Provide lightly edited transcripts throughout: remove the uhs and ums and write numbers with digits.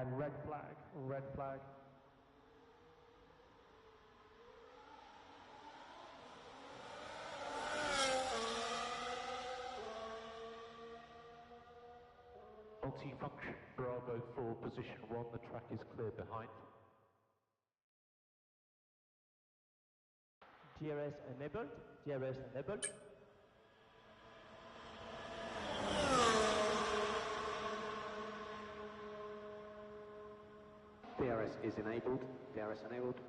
And red flag, red flag. Multi-function Bravo 4, position 1, the track is clear behind. DRS enabled, DRS enabled. DRS is enabled, DRS enabled.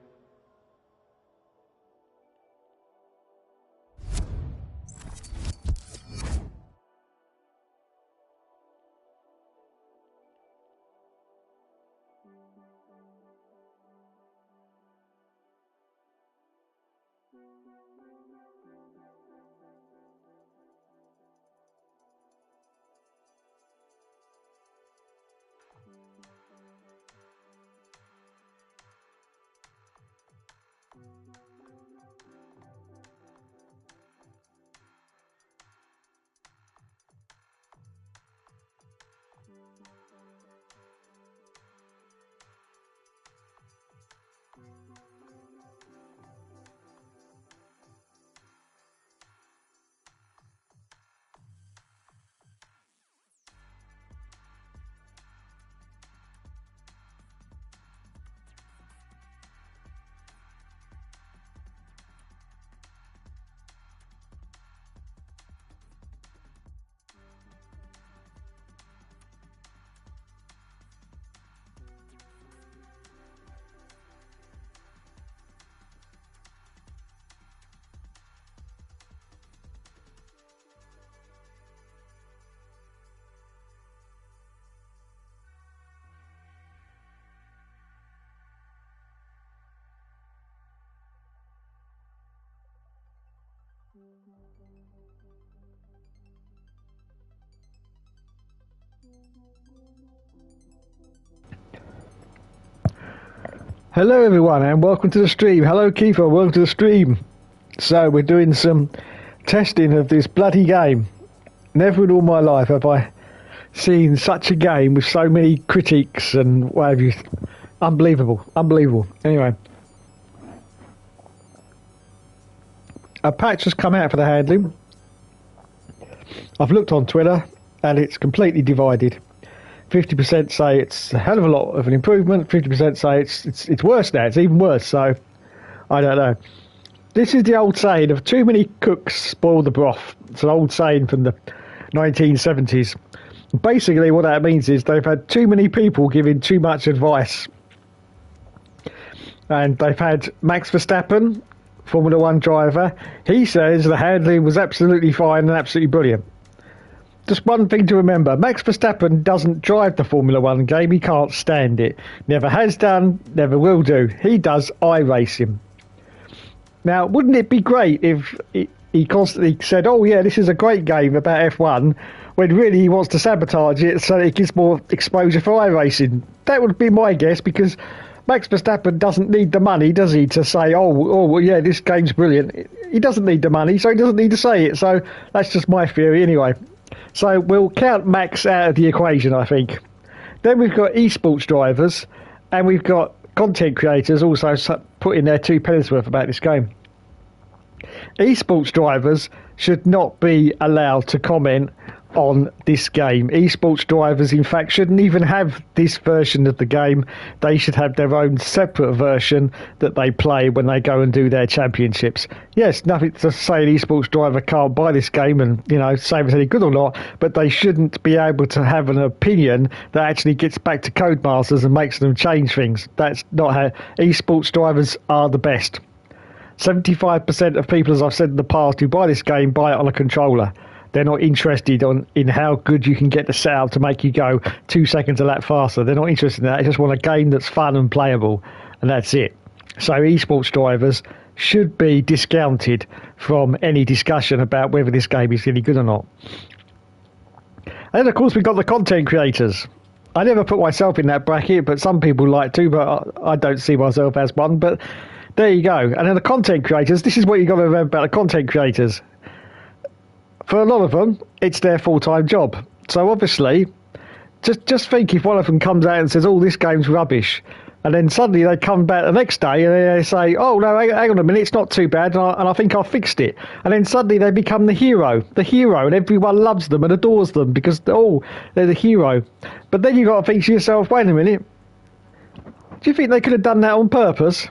Hello everyone and welcome to the stream. Hello Kiefer, welcome to the stream. So we're doing some testing of this bloody game. Never in all my life have I seen such a game with so many critiques and what have you. Unbelievable, unbelievable. Anyway, a patch has come out for the handling. I've looked on Twitter and it's completely divided. 50% say it's a hell of a lot of an improvement. 50% say it's worse now. It's even worse. So I don't know. This is the old saying of too many cooks spoil the broth. It's an old saying from the 1970s. Basically, what that means is they've had too many people giving too much advice, and they've had Max Verstappen, Formula One driver. He says the handling was absolutely fine and absolutely brilliant. Just one thing to remember, Max Verstappen doesn't drive the Formula One game, he can't stand it. Never has done, never will do. He does iRacing. Now, wouldn't it be great if he constantly said, oh yeah, this is a great game about F1, when really he wants to sabotage it so it gives more exposure for iRacing? That would be my guess, because Max Verstappen doesn't need the money, does he, to say, oh well, yeah, this game's brilliant. He doesn't need the money, so he doesn't need to say it. So that's just my theory anyway. So we'll count Max out of the equation, I think. Then we've got esports drivers, and we've got content creators also putting their 2 pennies worth about this game. Esports drivers should not be allowed to comment on this game. Esports drivers, in fact, shouldn't even have this version of the game. They should have their own separate version that they play when they go and do their championships. Yes, nothing to say an esports driver can't buy this game and, you know, say if it's any good or not, but they shouldn't be able to have an opinion that actually gets back to Codemasters and makes them change things. That's not how esports drivers are the best. 75% of people, as I've said in the past, who buy this game buy it on a controller. They're not interested in how good you can get the setup to make you go 2 seconds a lap faster. They're not interested in that. They just want a game that's fun and playable, and that's it. So esports drivers should be discounted from any discussion about whether this game is any good or not. And then, of course, we've got the content creators. I never put myself in that bracket, but some people like to, but I don't see myself as one. But there you go. And then the content creators, this is what you've got to remember about the content creators. For a lot of them, it's their full-time job. So obviously, just think if one of them comes out and says, "Oh, this game's rubbish," and then suddenly they come back the next day and they say, "Oh no, hang on a minute, it's not too bad," and I think I fixed it. And then suddenly they become the hero, and everyone loves them and adores them because they're the hero. But then you got to think to yourself, wait a minute, do you think they could have done that on purpose?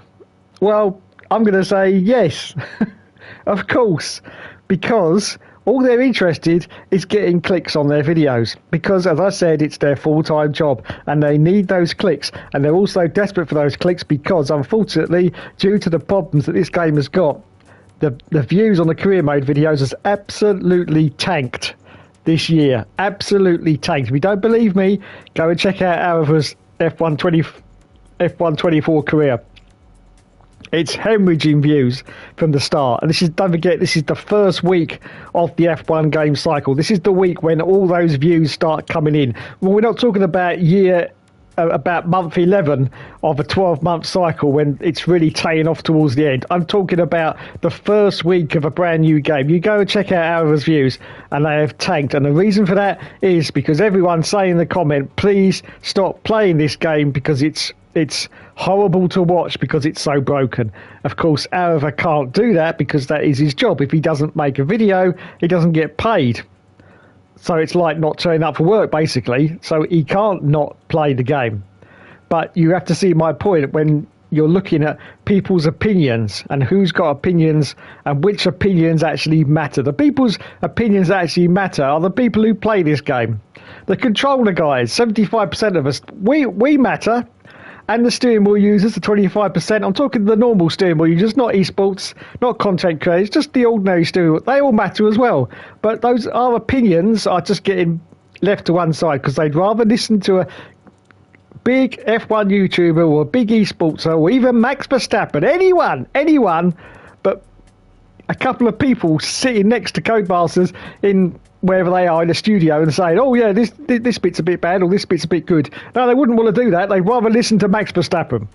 Well, I'm going to say yes, of course, because all they're interested is getting clicks on their videos. Because, as I said, it's their full-time job, and they need those clicks. And they're also desperate for those clicks because, unfortunately, due to the problems that this game has got, the views on the career mode videos has absolutely tanked this year. Absolutely tanked. If you don't believe me, go and check out Arava's F124 career. It's hemorrhaging views from the start. And don't forget, this is the first week of the F1 game cycle. This is the week when all those views start coming in. Well, we're not talking about month 11 of a 12-month cycle when it's really tailing off towards the end. I'm talking about the first week of a brand new game. You go and check out Arava's views, and they have tanked. And the reason for that is because everyone's saying in the comment, please stop playing this game because it's horrible to watch because it's so broken. Of course, Arava can't do that because that is his job. If he doesn't make a video, he doesn't get paid. So it's like not turning up for work, basically. So he can't not play the game. But you have to see my point when you're looking at people's opinions and who's got opinions and which opinions actually matter. The people's opinions that actually matter are the people who play this game. The controller guys, 75% of us, we matter. And the steering wheel users, the 25%. I'm talking the normal steering wheel users, not esports, not content creators, just the ordinary steering wheel. They all matter as well. But our opinions are just getting left to one side because they'd rather listen to a big F1 YouTuber or a big esportser or even Max Verstappen, anyone, but a couple of people sitting next to Codemasters in wherever they are in the studio and saying, "Oh yeah, this bit's a bit bad or this bit's a bit good." No, they wouldn't want to do that. They'd rather listen to Max Verstappen.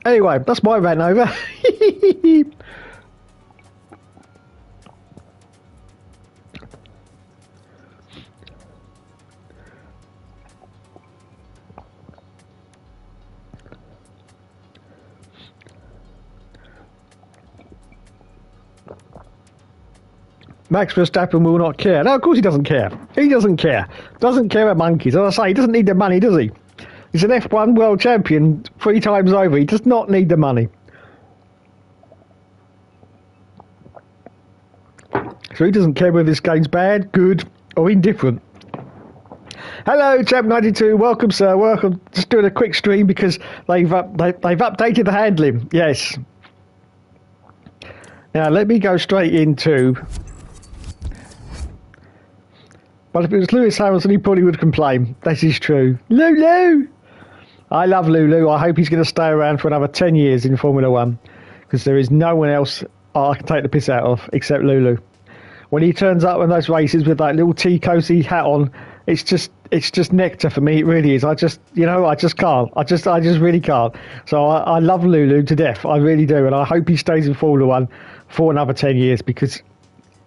Anyway, that's my rant over. Max Verstappen will not care. No, of course he doesn't care. He doesn't care. Doesn't care about monkeys. As I say, he doesn't need the money, does he? He's an F1 world champion 3 times over. He does not need the money. So he doesn't care whether this game's bad, good, or indifferent. Hello, Champ92. Welcome, sir. Welcome. Just doing a quick stream because they've updated the handling. Yes. Now, let me go straight into... But if it was Lewis Hamilton, he probably would complain. That is true. Lulu! I love Lulu. I hope he's going to stay around for another 10 years in Formula One because there is no one else I can take the piss out of except Lulu. When he turns up in those races with that little tea-cozy hat on, it's just nectar for me. It really is. I just can't. I just really can't. So I love Lulu to death. I really do. And I hope he stays in Formula One for another 10 years because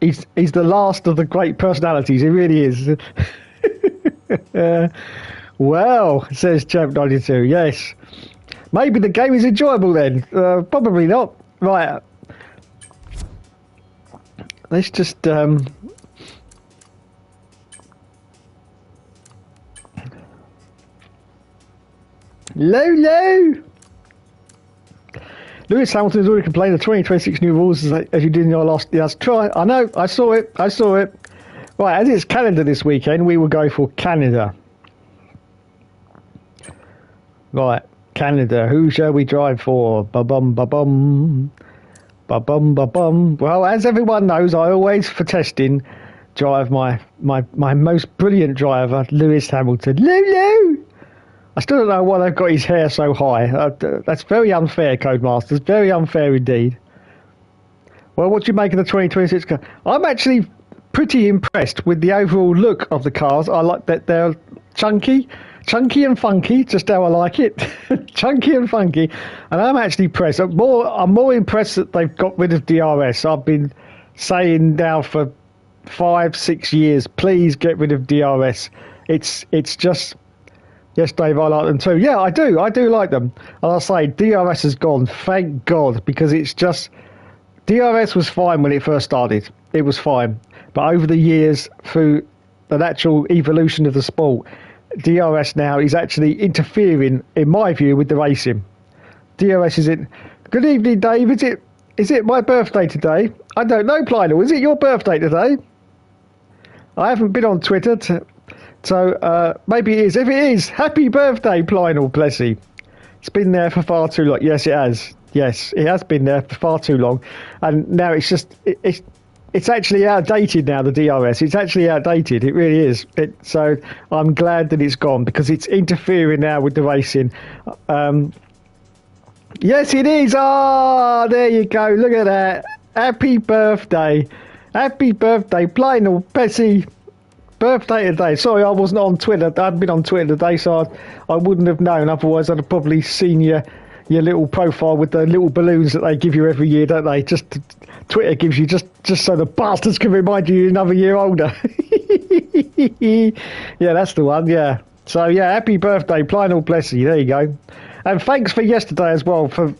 he's the last of the great personalities. He really is. Well, says Champ92. Yes. Maybe the game is enjoyable then. Probably not. Right. Let's just... Lulu! Lewis Hamilton has already complained of 2026 new rules as you did in your last try. I know, I saw it. Right, as it's Canada this weekend, we will go for Canada. Right, Canada. Who shall we drive for? Ba-bum, ba-bum. Ba-bum, ba-bum. Well, as everyone knows, I always, for testing, drive my most brilliant driver, Lewis Hamilton. Lulu! I still don't know why they've got his hair so high. That's very unfair, Codemasters. Very unfair indeed. Well, what do you make of the 2026 car? I'm actually pretty impressed with the overall look of the cars. I like that they're chunky and funky, just how I like it. Chunky and funky, and I'm actually impressed. I'm more impressed that they've got rid of DRS. I've been saying now for 5-6 years, please get rid of DRS. It's just, yes, Dave, I like them too. Yeah, I do like them. And I say DRS has gone, thank God, because it's just, DRS was fine when it first started. It was fine, but over the years, through the natural evolution of the sport, DRS now is actually interfering, in my view, with the racing. DRS isn't. Good evening, Dave. Is it my birthday today? I don't know, Plynal. Is it your birthday today? I haven't been on Twitter, so maybe it is. If it is, happy birthday, Plynal, bless you. It's been there for far too long. Yes, it has. Yes, it has been there for far too long, and now it's just it's actually outdated now. The DRS, it's actually outdated. It really is. So I'm glad that it's gone because it's interfering now with the racing. Yes, it is. Ah, there you go. Look at that. Happy birthday. Happy birthday, Plynal, Bessie. Birthday today. Sorry, I wasn't on Twitter. I hadn't been on Twitter today, so I wouldn't have known. Otherwise, I'd have probably seen your little profile with the little balloons that they give you every year, don't they? Just Twitter gives you just so the bastards can remind you you're another year older. Yeah, that's the one. Yeah. So yeah, happy birthday, Plynal, bless you. There you go. And thanks for yesterday as well for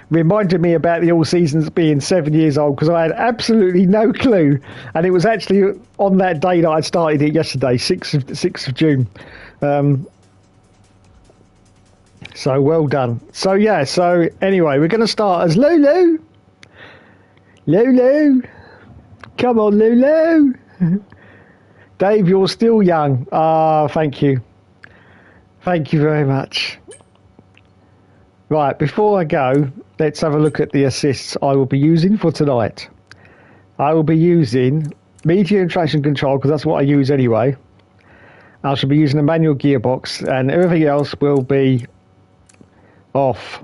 reminding me about the All Seasons being 7 years old because I had absolutely no clue, and it was actually on that day that I started it yesterday, 6th of June. So well done. So yeah. So anyway, we're going to start as Lulu. Lulu, come on, Lulu. Dave, you're still young. Ah, thank you. Thank you very much. Right, before I go, let's have a look at the assists I will be using for tonight. I will be using media and traction control because that's what I use anyway. I shall be using a manual gearbox and everything else will be off.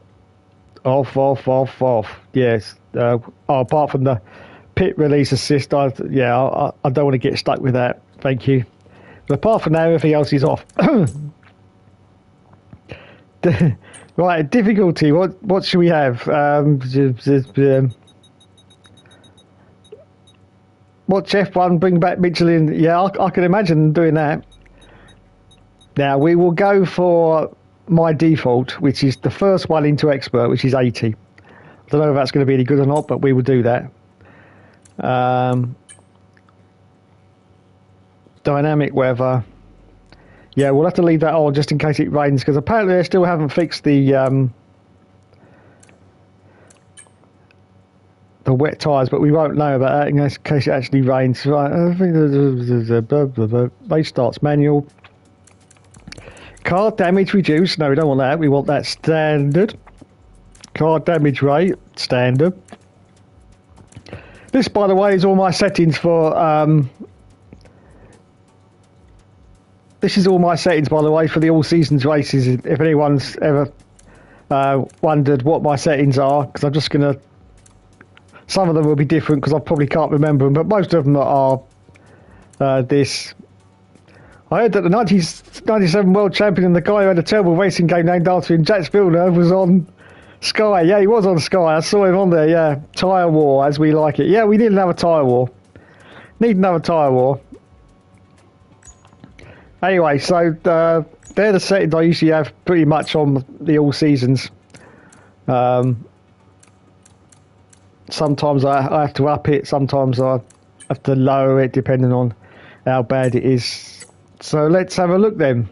Yes. Apart from the pit release assist, I don't want to get stuck with that. Thank you. But apart from that, everything else is off. Right, difficulty. What should we have? Watch F1, bring back Michelin. Yeah, I can imagine doing that. Now, we will go for my default, which is the first one into Expert, which is 80. I don't know if that's going to be any good or not, but we will do that. Dynamic weather. Yeah, we'll have to leave that on just in case it rains, because apparently they still haven't fixed the wet tyres, but we won't know about that in case it actually rains. Right, I think race starts manual. Car damage reduced. No, we don't want that. We want that standard. Car damage rate, standard. This, by the way, is all my settings for... This is all my settings, by the way, for the All Seasons races. If anyone's ever wondered what my settings are, because I'm just going to... Some of them will be different because I probably can't remember them, but most of them are this. I heard that the 1997 world champion and the guy who had a terrible racing game named after him, Jacques Villeneuve, was on Sky. Yeah, he was on Sky. I saw him on there, yeah. Tyre war, as we like it. Yeah, we need another tyre war. Need another tyre war. Anyway, so they're the settings I usually have pretty much on the All Seasons. Sometimes I have to up it, sometimes I have to lower it, depending on how bad it is. So let's have a look then.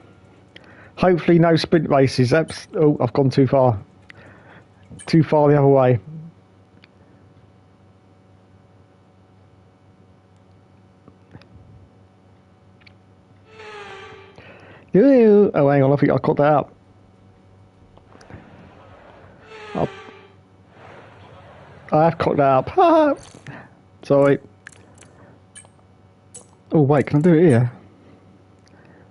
Hopefully no sprint races. Oh, I've gone too far. Too far the other way. Oh, hang on, I think I caught that up. I have caught that up. Sorry. Oh, wait, can I do it here?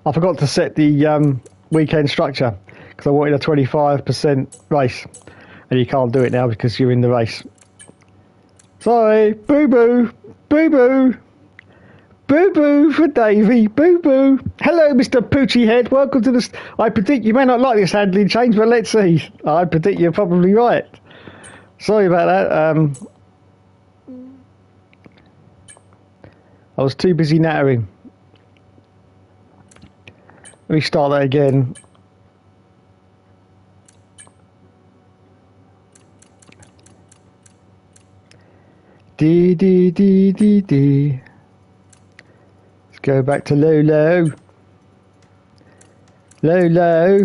I forgot to set the weekend structure because I wanted a 25% race. And you can't do it now because you're in the race. Sorry. Boo-boo. Boo-boo. Boo boo for Davey. Boo boo. Hello, Mr. Poochie Head. Welcome to this. I predict you may not like this handling change, but let's see. I predict you're probably right. Sorry about that. I was too busy nattering. Let me start that again. D D D D D. Let's go back to low low. Low low.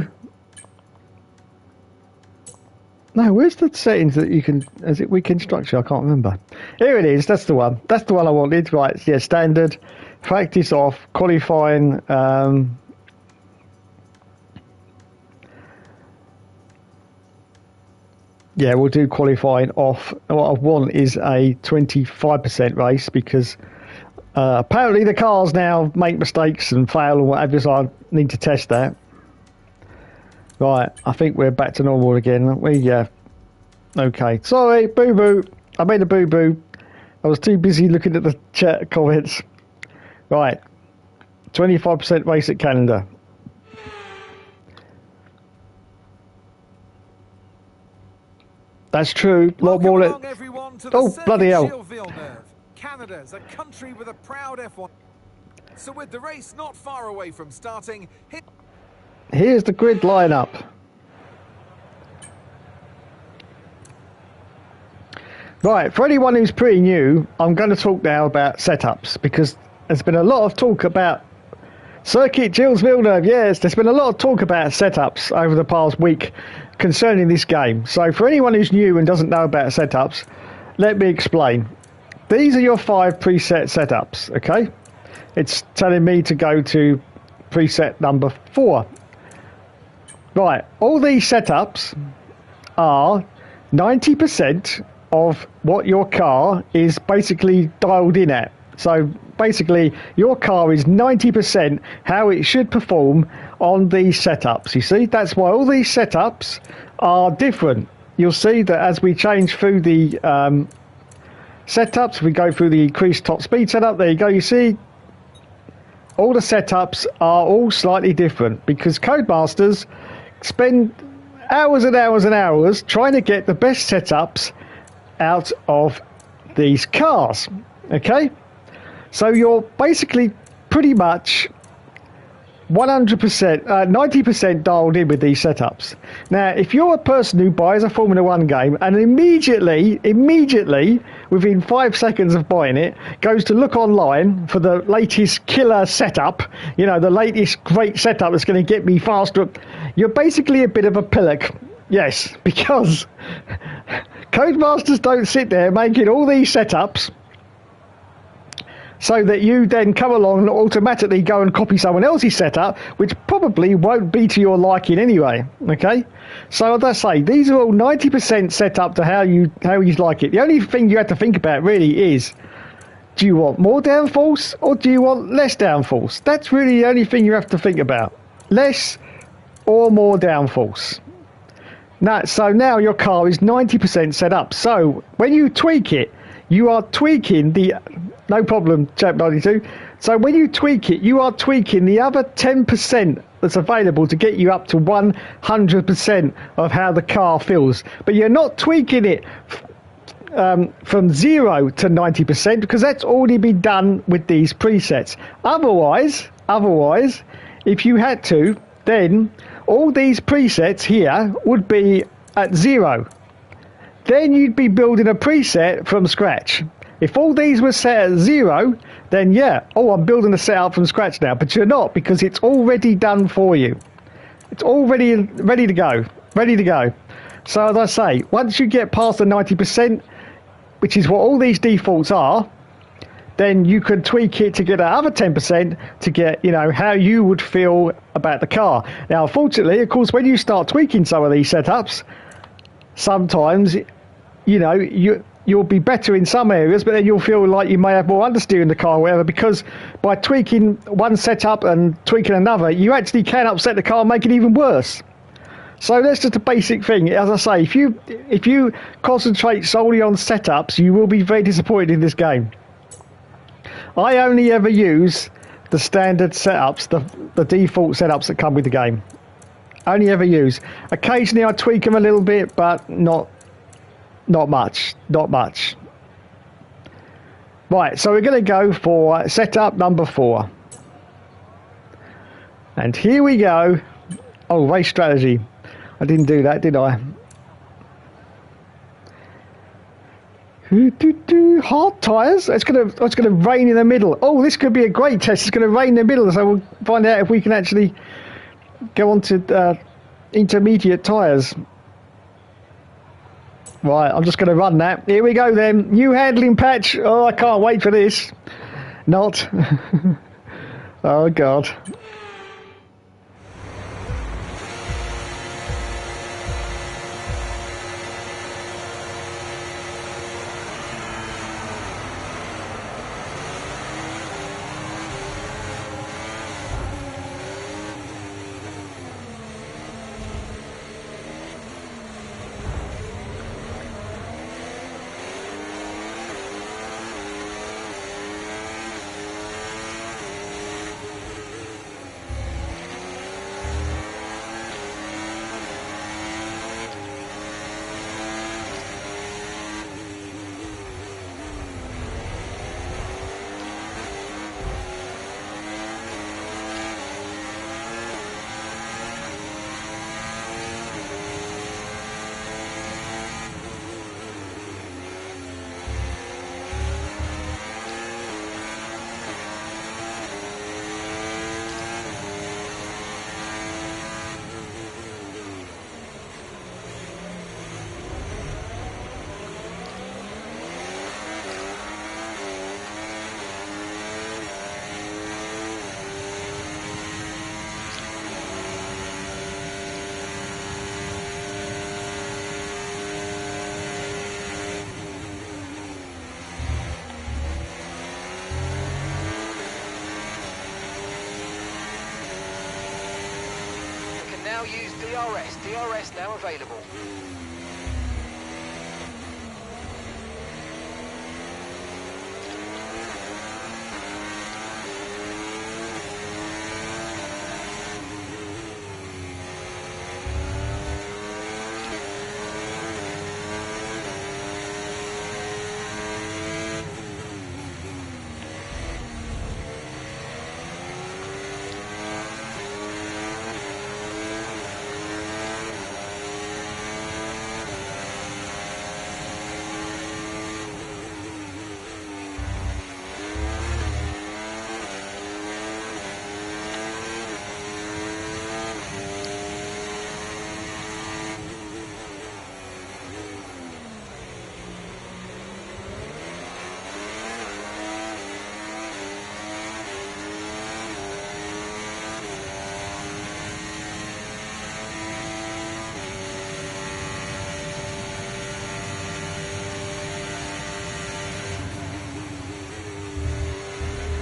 No, where's the settings that you can? Is it weekend structure? I can't remember. Here it is. That's the one. That's the one I wanted. Right. Yeah. Standard. Practice off. Qualifying. Yeah, we'll do qualifying off. What I want is a 25% race because apparently the cars now make mistakes and fail and whatever, so I need to test that. Right, I think we're back to normal again, aren't we? Yeah. Okay, sorry, boo-boo. I made a boo-boo. I was too busy looking at the chat comments. Right, 25% race at Canada. That's true. A lot more. Oh, bloody hell. Canada's a country with a proud F1. So with the race not far away from starting, here's the grid lineup. Right, for anyone who's pretty new, I'm going to talk now about setups because there's been a lot of talk about Circuit Gilles Villeneuve. Yes, there's been a lot of talk about setups over the past week concerning this game. So for anyone who's new and doesn't know about setups, let me explain. These are your 5 preset setups, okay? It's telling me to go to preset number 4. Right, all these setups are 90% of what your car is basically dialed in at. So basically, your car is 90% how it should perform on these setups. You see, that's why all these setups are different. You'll see that as we change through the setups, we go through the increased top speed setup. There you go. You see, all the setups are all slightly different because Codemasters spend hours and hours and hours trying to get the best setups out of these cars. Okay? So you're basically pretty much 100%, 90% dialed in with these setups. Now, if you're a person who buys a Formula One game and immediately, within 5 seconds of buying it, goes to look online for the latest killer setup, you know, the latest great setup that's going to get me faster, you're basically a bit of a pillock. Yes, because Codemasters don't sit there making all these setups so that you then come along and automatically go and copy someone else's setup, which probably won't be to your liking anyway. Okay, so as I say, these are all 90% set up to how you like it. The only thing you have to think about really is, do you want more downforce or do you want less downforce? That's really the only thing you have to think about. Less or more downforce. So now your car is 90% set up. So when you tweak it, you are tweaking the... No problem, Chap 92. So when you tweak it, you are tweaking the other 10% that's available to get you up to 100% of how the car feels. But you're not tweaking it from 0 to 90% because that's already been done with these presets. Otherwise, if you had to, then all these presets here would be at 0. Then you'd be building a preset from scratch. If all these were set at 0, then yeah, I'm building a setup from scratch now. But you're not, because it's already done for you. It's already ready to go. So as I say, once you get past the 90%, which is what all these defaults are, then you could tweak it to get that other 10% to get, you know, how you would feel about the car. Now, unfortunately, of course, when you start tweaking some of these setups, sometimes, you know, you'll be better in some areas, but then you'll feel like you may have more understeer in the car or whatever, because by tweaking one setup and tweaking another, you actually can upset the car and make it even worse. So that's just a basic thing. As I say, if you concentrate solely on setups, you will be very disappointed in this game. I only ever use the standard setups, the default setups that come with the game. Only ever use. Occasionally I tweak them a little bit, but not much. Not much. Right, so we're going to go for setup number 4. And here we go. Oh, race strategy. I didn't do that, did I? Hard tyres. It's gonna rain in the middle. Oh, this could be a great test. It's gonna rain in the middle, so we'll find out if we can actually go on to intermediate tyres. Right, I'm just gonna run that. Here we go then. New handling patch. Oh, I can't wait for this. Not. Oh God. Now use DRS. DRS now available.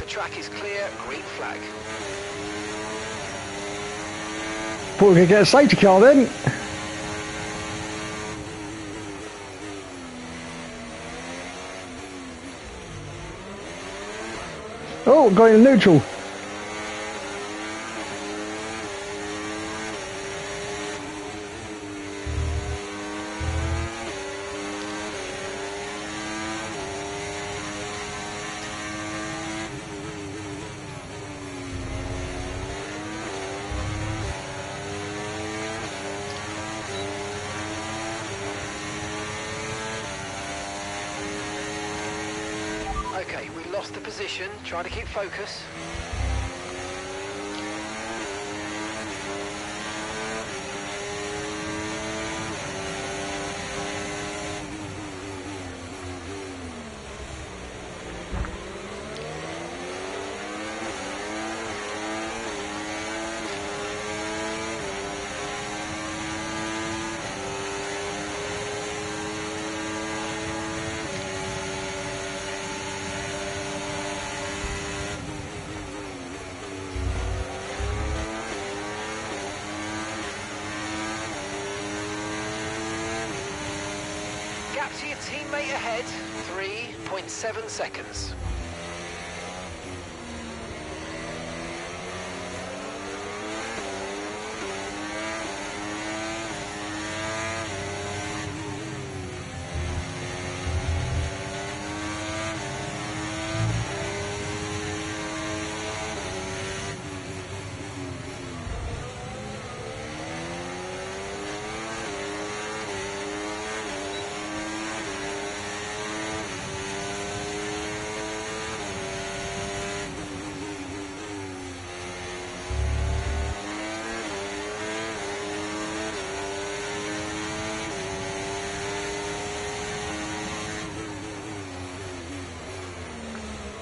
Track is clear, green flag. Thought we could get a safety car then. Oh, going in neutral. Okay, we lost the position. Try to keep focus. Gap to your teammate ahead, 3.7 seconds.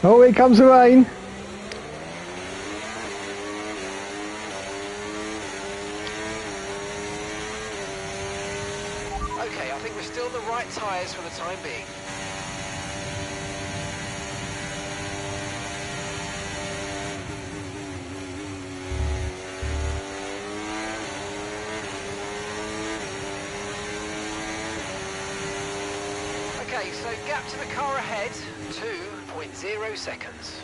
Oh, here comes the rain. Okay, I think we're still on the right tyres for the time being. Okay, so gap to the car ahead, 2.0 seconds.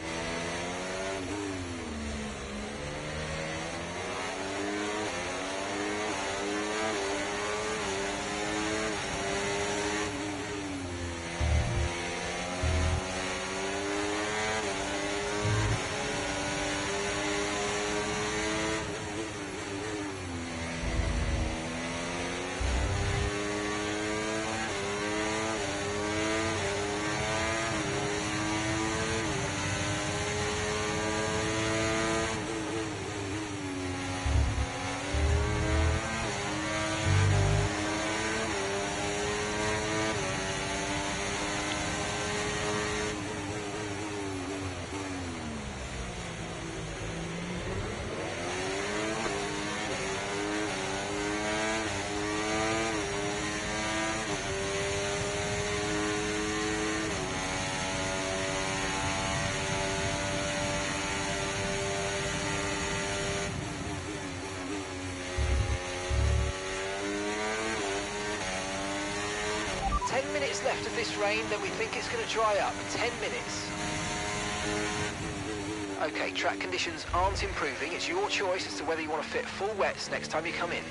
Left of this rain, then we think it's going to dry up. 10 minutes. Okay, track conditions aren't improving. It's your choice as to whether you want to fit full wets next time you come in.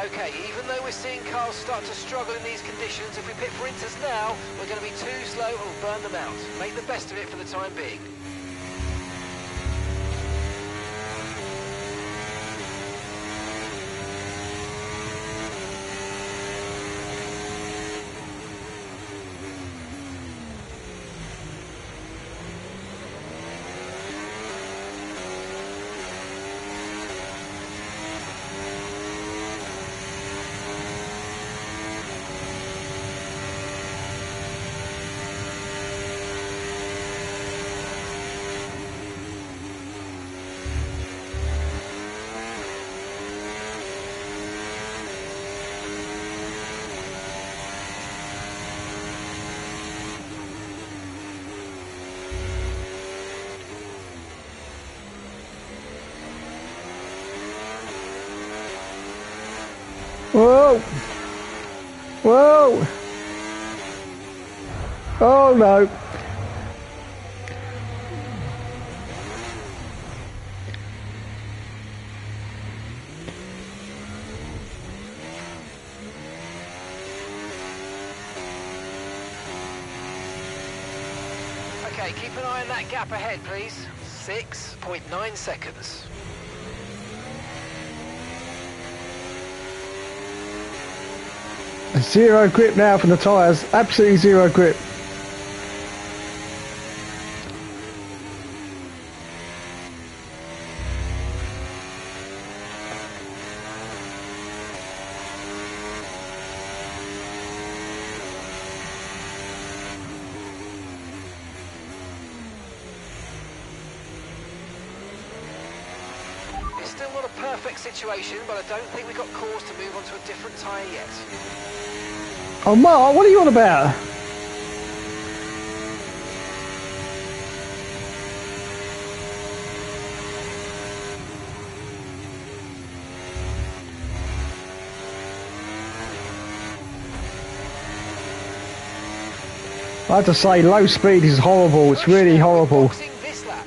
Okay, even though we're seeing cars start to struggle in these conditions, if we pit for inters now, we're going to be too slow and we'll burn them out. Make the best of it for the time being. Whoa! Whoa! Oh no! Okay, keep an eye on that gap ahead, please. 6.9 seconds. Zero grip now from the tyres. Absolutely zero grip. It's still not a perfect situation, but I don't think we've got cause to move on to a different tyre yet. Oh, Mark, what are you on about? I have to say, low speed is horrible. It's really horrible. Boxing this lap.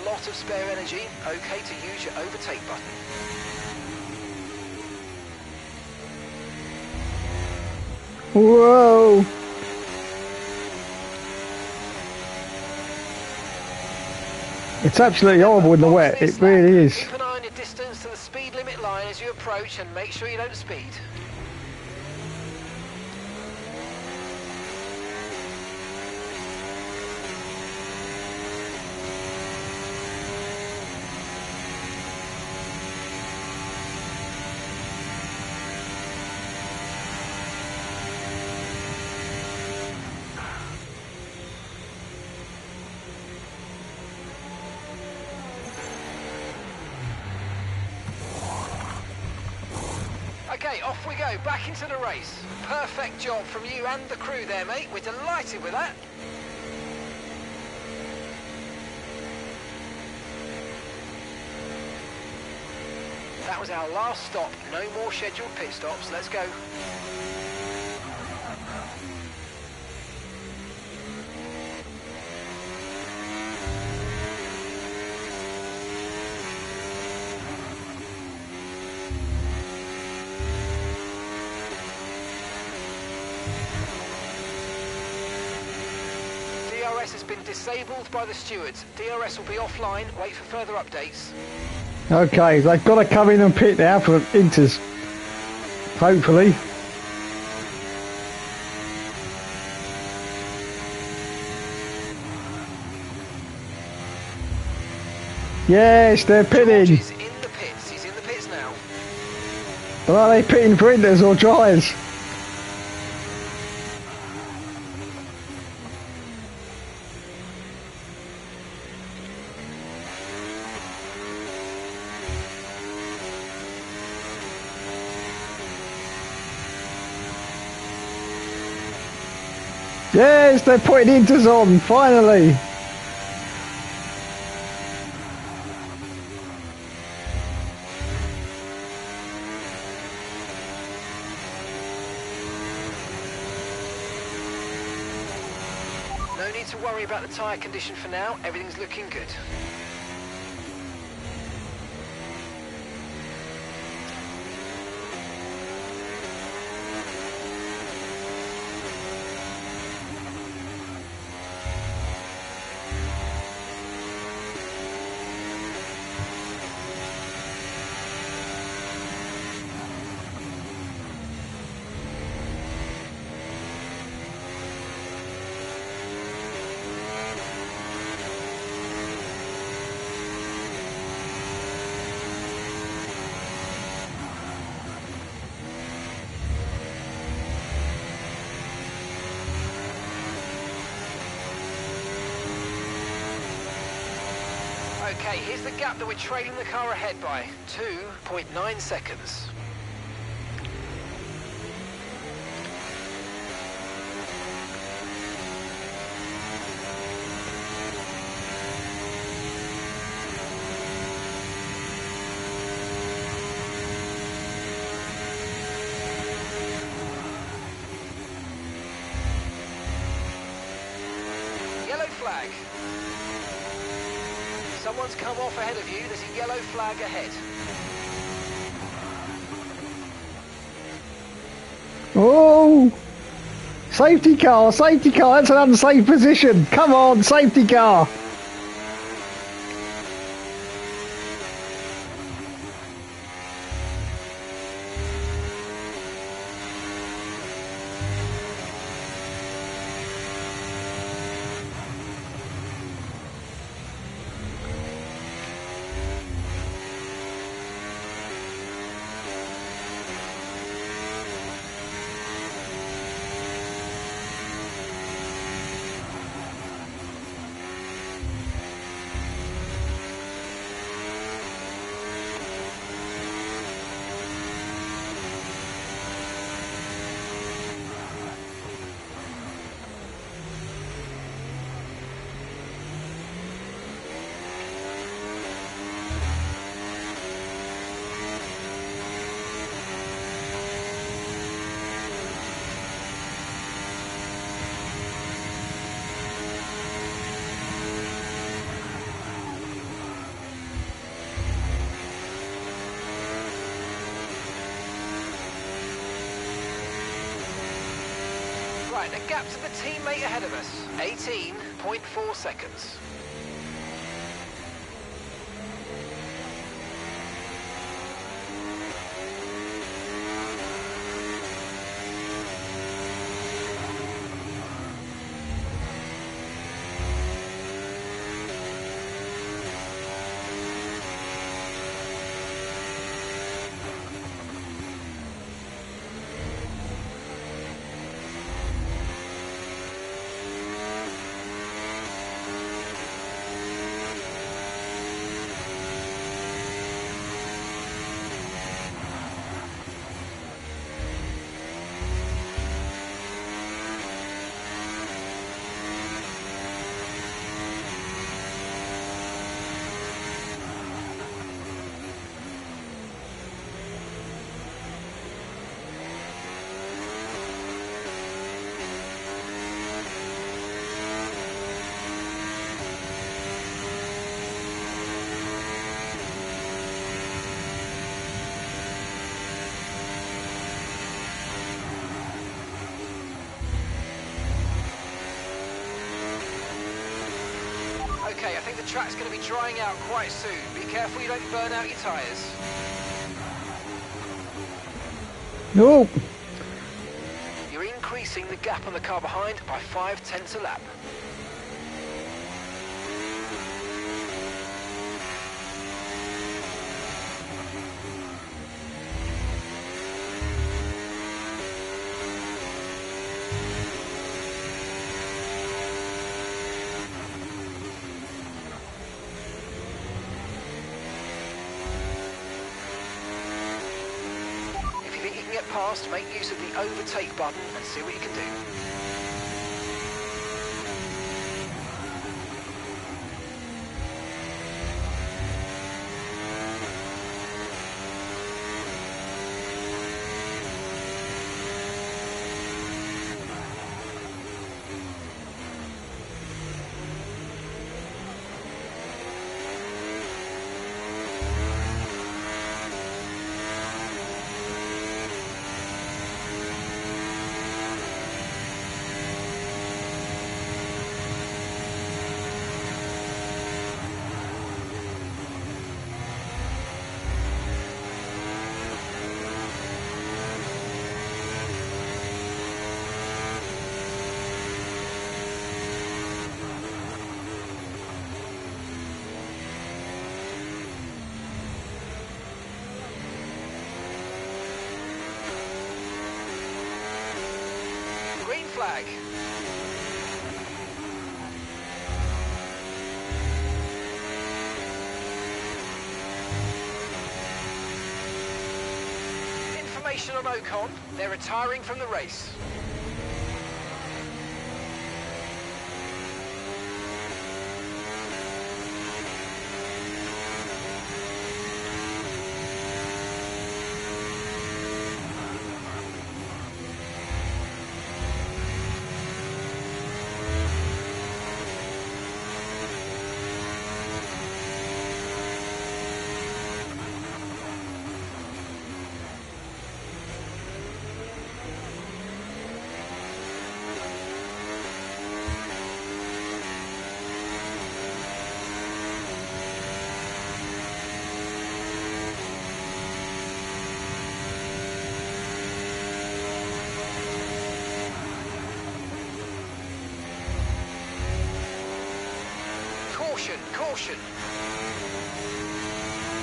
a lot of spare energy, okay to use your overtake button. Whoa! It's absolutely horrible in the wet, it really is. Keep an eye on your distance to the speed limit line as you approach and make sure you don't speed. Okay, off we go, back into the race. Perfect job from you and the crew there, mate. We're delighted with that. That was our last stop. No more scheduled pit stops. Let's go. DRS has been disabled by the stewards. DRS will be offline. Wait for further updates. Okay, they've got to come in and pit now for inters. Hopefully. Yes, they're pitting. George is in the pits. He's in the pits now. But are they pitting for inters or dryers? Yes, they're putting inters on, finally. No need to worry about the tyre condition for now. Everything's looking good. Okay, here's the gap that we're trailing the car ahead by. 2.9 seconds. Yellow flag. Someone's come off ahead of you. There's a yellow flag ahead. Oh! Safety car, that's an unsafe position. Come on, safety car. Right, the gap to the teammate ahead of us, 18.4 seconds. Okay, I think the track's going to be drying out quite soon. Be careful you don't burn out your tyres. No. You're increasing the gap on the car behind by 0.5 a lap. Past, make use of the overtake button and see what you can do. Flag. Information on Ocon, they're retiring from the race. Caution.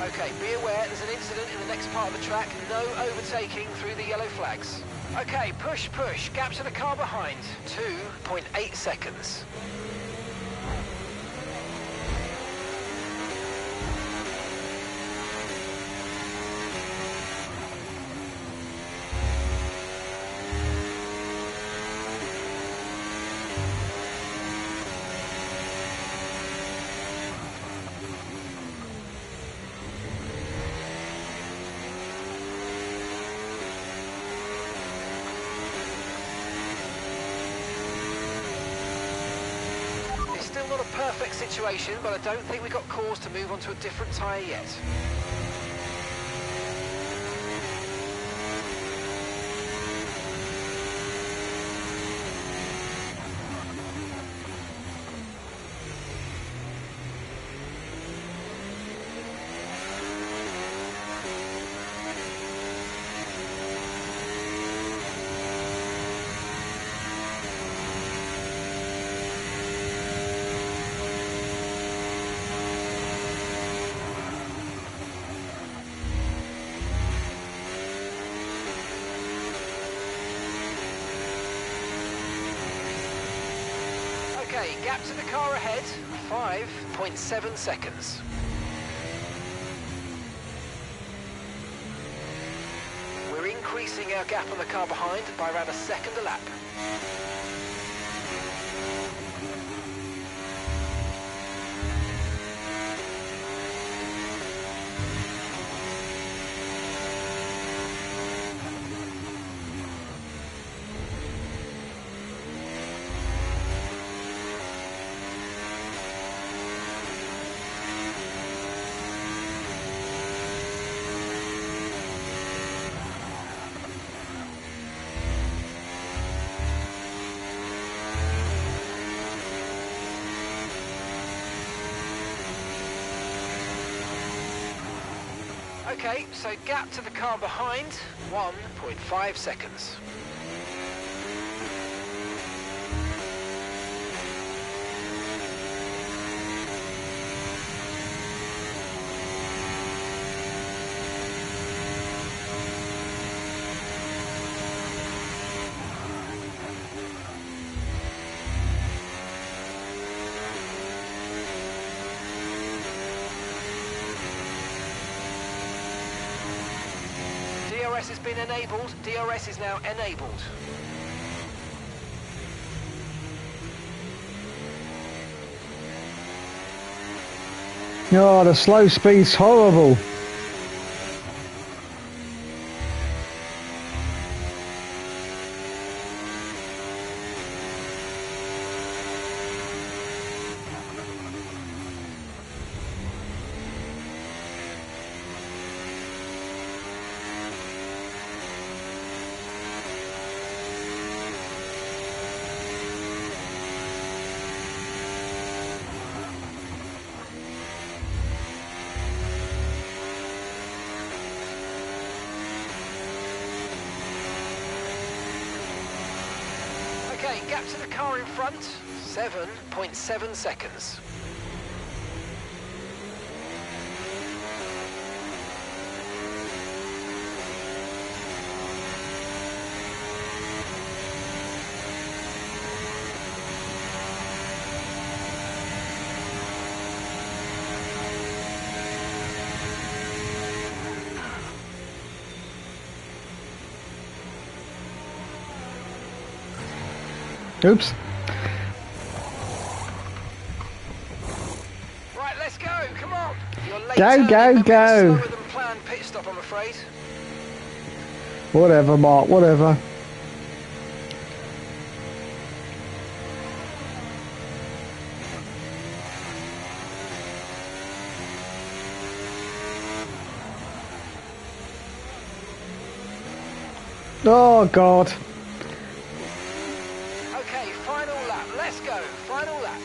Okay, be aware there's an incident in the next part of the track. No overtaking through the yellow flags. Okay, push. Gap to the car behind. 2.8 seconds. Not a perfect situation, but I don't think we've got cause to move on to a different tyre yet. Okay, gap to the car ahead, 5.7 seconds. We're increasing our gap on the car behind by around a second a lap. Okay, so gap to the car behind, 1.5 seconds. DRS has been enabled. DRS is now enabled. Oh, the slow speed's horrible. Okay, gap to the car in front, 7.7 seconds. Oops. Right, let's go, come on. You're late. Go. Slower than planned pit stop, I'm afraid. Whatever, Mark, whatever. Oh, God. Okay, final lap, let's go, final lap.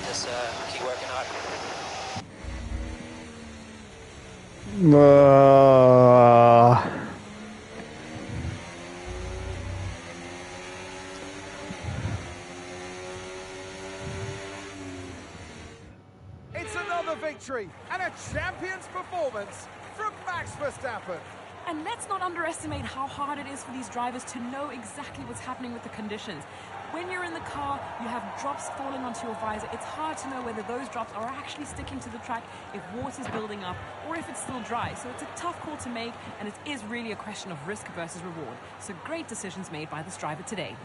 Just keep working hard. It's another victory and a champion's performance from Max Verstappen. And let's not underestimate how hard it is for these drivers to know exactly what's happening with the conditions. When you're in the car, you have drops falling onto your visor. It's hard to know whether those drops are actually sticking to the track, if water's building up, or if it's still dry. So it's a tough call to make, and it is really a question of risk versus reward. So great decisions made by this driver today.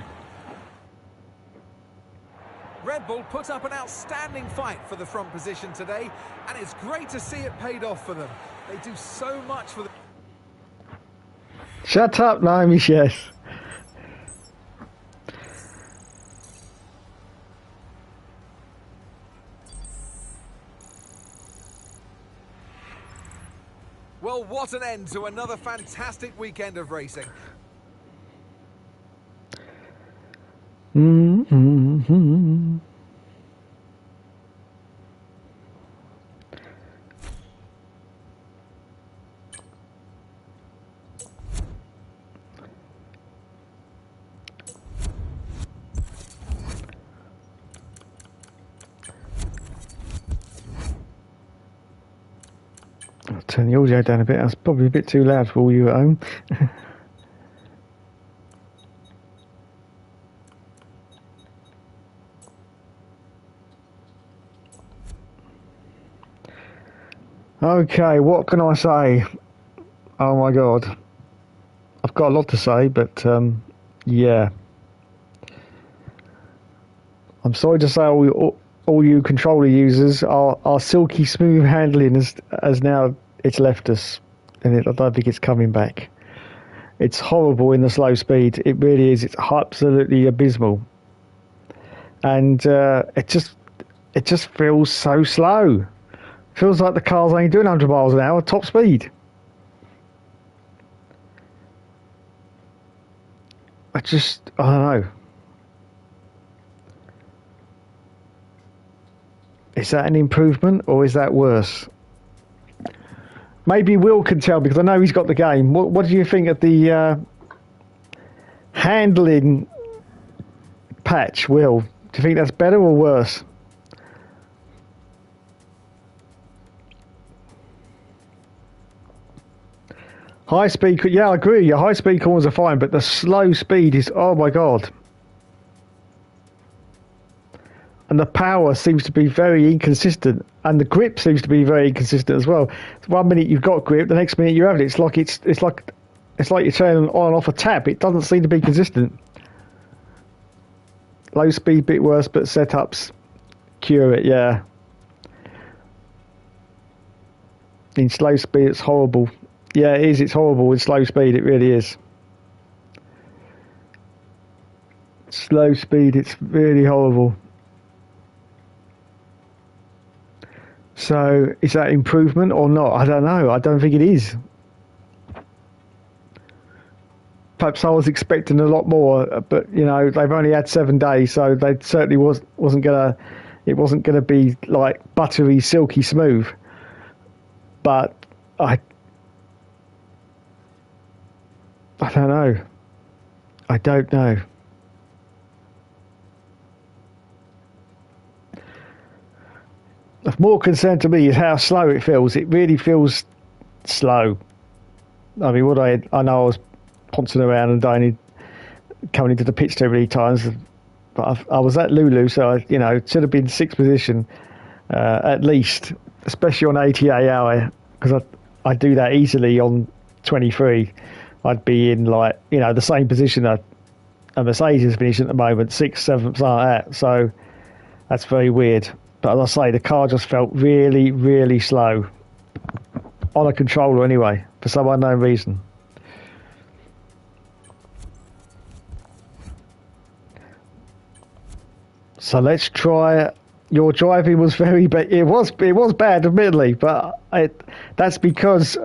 Red Bull put up an outstanding fight for the front position today, and it's great to see it paid off for them. They do so much for the... Shut up, Naomi, yes. Well, what an end to another fantastic weekend of racing. Mm-hmm. I'll turn the audio down a bit. That's probably a bit too loud for all you at home. Okay, what can I say? Oh my god. I've got a lot to say, but yeah. I'm sorry to say all you controller users, our silky smooth handling has now it's left us, and I don't think it's coming back. It's horrible in the slow speed. It really is. It's absolutely abysmal, and it just feels so slow. Feels like the car's only doing 100 miles an hour top speed. I don't know. Is that an improvement or is that worse? Maybe Will can tell because I know he's got the game. What do you think of the handling patch, Will? Do you think that's better or worse? High speed, yeah, I agree. Your high speed corners are fine, but the slow speed is, oh my god. And the power seems to be very inconsistent, and the grip seems to be very inconsistent as well. 1 minute you've got grip, the next minute you haven't. It's like you're turning on and off a tap. It doesn't seem to be consistent. Low speed bit worse, but setups cure it. Yeah. In slow speed, it's horrible. Yeah, it is. It's horrible with slow speed. It really is. Slow speed, it's really horrible. So, is that improvement or not? I don't know. I don't think it is. Perhaps I was expecting a lot more, but you know they've only had 7 days, so they certainly wasn't gonna be like buttery, silky smooth. But I don't know. I don't know. Of more concern to me is how slow it feels. It really feels slow. I mean, I know I was pouncing around and coming into the pitch too many times, but I was at Lulu, so it should have been sixth position at least, especially on ATA hour, because I do that easily on 23. I'd be in the same position that a Mercedes is finishing at the moment, 6th, 7th, something like that. So that's very weird. But as I say, the car just felt really, really slow. On a controller anyway, for some unknown reason. So let's try. Your driving was very bad. It was bad, admittedly, but that's because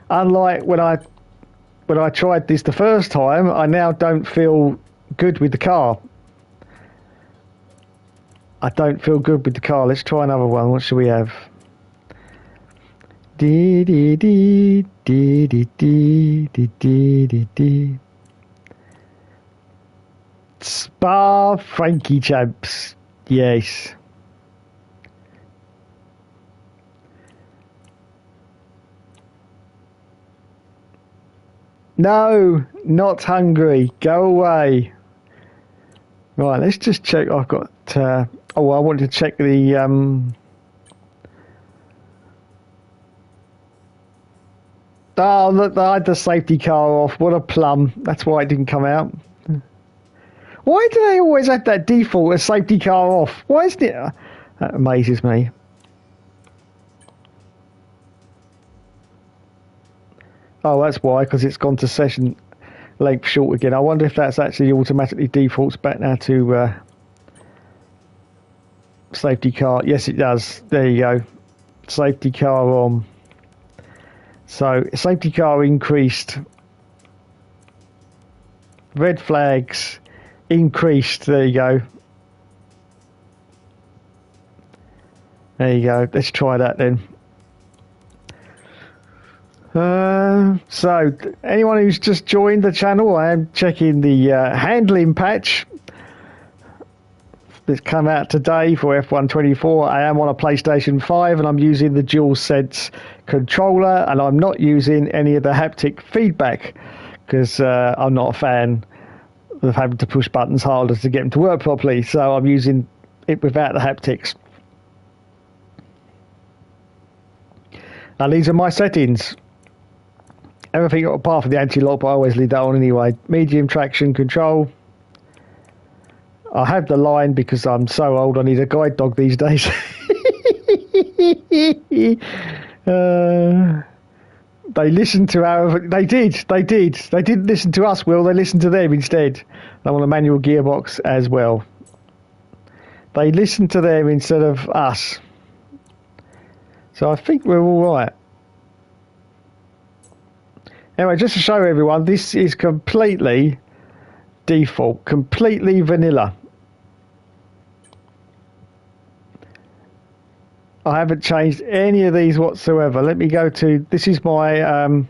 unlike when I tried this the first time, I now don't feel good with the car. I don't feel good with the car. Let's try another one. What should we have? Dee dee dee dee dee dee dee dee dee dee. Spa Frankie Champs. Yes. No, not hungry. Go away. Right, let's just check. I've got. I wanted to check the. Oh, look, I had the safety car off. What a plum. That's why it didn't come out. Why do they always have that default, a safety car off? Why isn't it? That amazes me. Oh, that's why, because it's gone to session length short again. I wonder if that's actually automatically defaults back now to safety car. Yes, it does. There you go. Safety car on. So, safety car increased. Red flags increased. There you go. There you go. Let's try that then. So, anyone who's just joined the channel, I am checking the handling patch that's come out today for F1 24. I am on a PlayStation 5 and I'm using the DualSense controller, and I'm not using any of the haptic feedback because I'm not a fan of having to push buttons harder to get them to work properly, so I'm using it without the haptics. Now these are my settings. Everything apart from the anti-lock, but I always leave that on anyway. Medium traction control. I have the line because I'm so old I need a guide dog these days. They listened to our... They did. They didn't listen to us, Will. They listened to them instead. I want a manual gearbox as well. They listened to them instead of us. So I think we're all right. Anyway, just to show everyone, this is completely default, completely vanilla. I haven't changed any of these whatsoever. Let me go to, this is my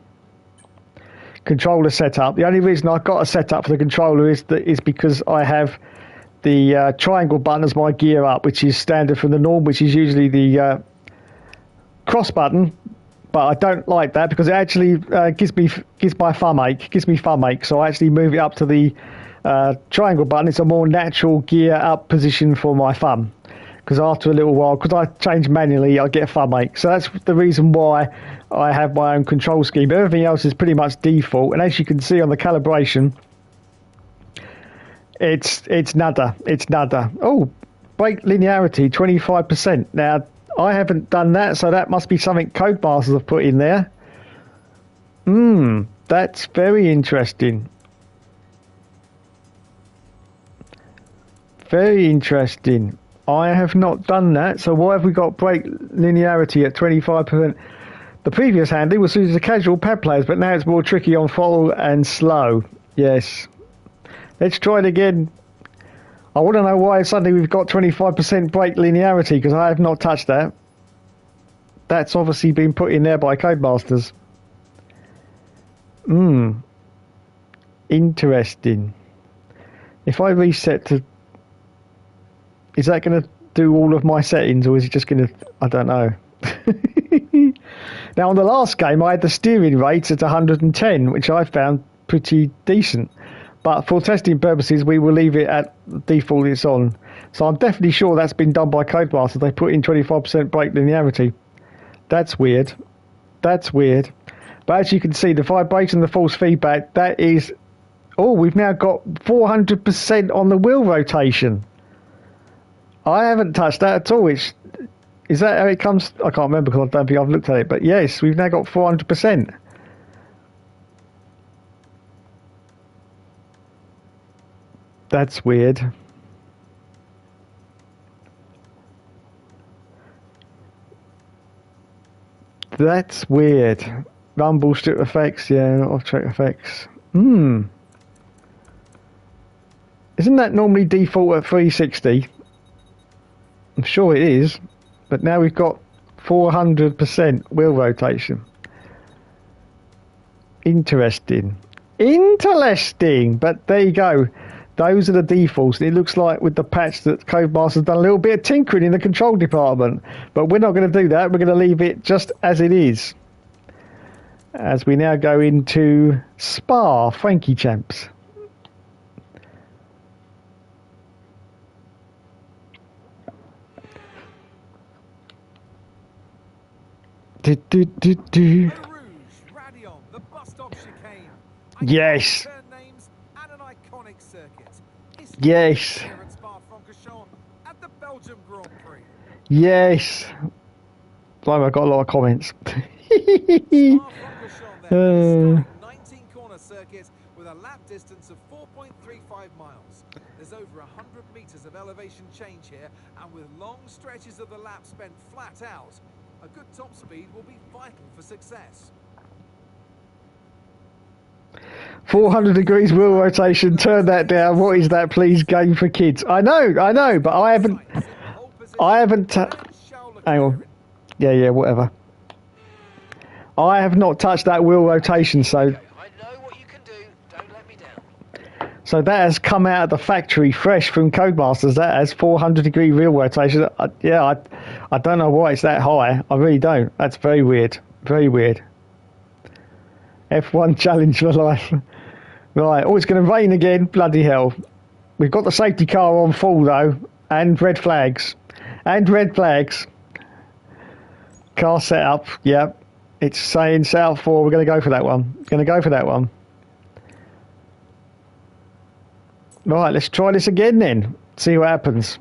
controller setup. The only reason I've got a setup for the controller is because I have the triangle button as my gear up, which is standard from the norm, which is usually the cross button. But I don't like that because it actually gives me thumb ache. So I actually move it up to the triangle button. It's a more natural gear up position for my thumb. Because after a little while, because I change manually, I get a thumb ache. So that's the reason why I have my own control scheme. But everything else is pretty much default. And as you can see on the calibration, it's nada. It's nada. Oh, brake linearity, 25%. Now, I haven't done that, so that must be something Codemasters have put in there. That's very interesting. Very interesting. I have not done that, so why have we got brake linearity at 25%? The previous handling was suited to casual pad players, but now it's more tricky on throttle and slow. Yes. Let's try it again. I want to know why suddenly we've got 25% brake linearity, because I have not touched that. That's obviously been put in there by Codemasters. Interesting. If I reset to... Is that going to do all of my settings, or is it just going to... I don't know. Now, on the last game, I had the steering rates at 110, which I found pretty decent. But for testing purposes, we will leave it at default it's on. So I'm definitely sure that's been done by Codemasters. They put in 25% brake linearity. That's weird. That's weird. But as you can see, the vibration and the force feedback, that is... Oh, we've now got 400% on the wheel rotation. I haven't touched that at all. Is that how it comes? I can't remember because I don't think I've looked at it. But yes, we've now got 400%. That's weird. That's weird. Rumble strip effects, yeah, not off-track effects. Isn't that normally default at 360? I'm sure it is, but now we've got 400% wheel rotation. Interesting. Interesting, but there you go. Those are the defaults. It looks like with the patch that Codemasters done a little bit of tinkering in the control department, but we're not going to do that. We're going to leave it just as it is. As we now go into Spa, Frankie Champs. Do, do, do, do. Eau Rouge, Radion, the bus stop chicane. Yes. Turn names and an iconic circuit. History Yes. here at Spa-Francorchamps at the Belgium Grand Prix. Yes. Blimey, I've got a lot of comments. Spa-Francorchamps then, a 19-corner circuit with a lap distance of 4.35 miles. There's over 100 metres of elevation change here, and with long stretches of the lap spent flat out, a good top speed will be vital for success. 400 degrees wheel rotation, turn that down. What is that, please? Game for kids. I know, but I haven't. Hang on. Yeah, whatever. I have not touched that wheel rotation, so. I know what you can do. Don't let me down. So that has come out of the factory fresh from Codemasters. That has 400 degree wheel rotation. I don't know why it's that high. I really don't. That's very weird. Very weird. F1 challenge for life. Right. Oh, it's going to rain again. Bloody hell. We've got the safety car on full though, and red flags. Car setup. Yep. It's saying setup 4. We're going to go for that one. Right, let's try this again then. See what happens.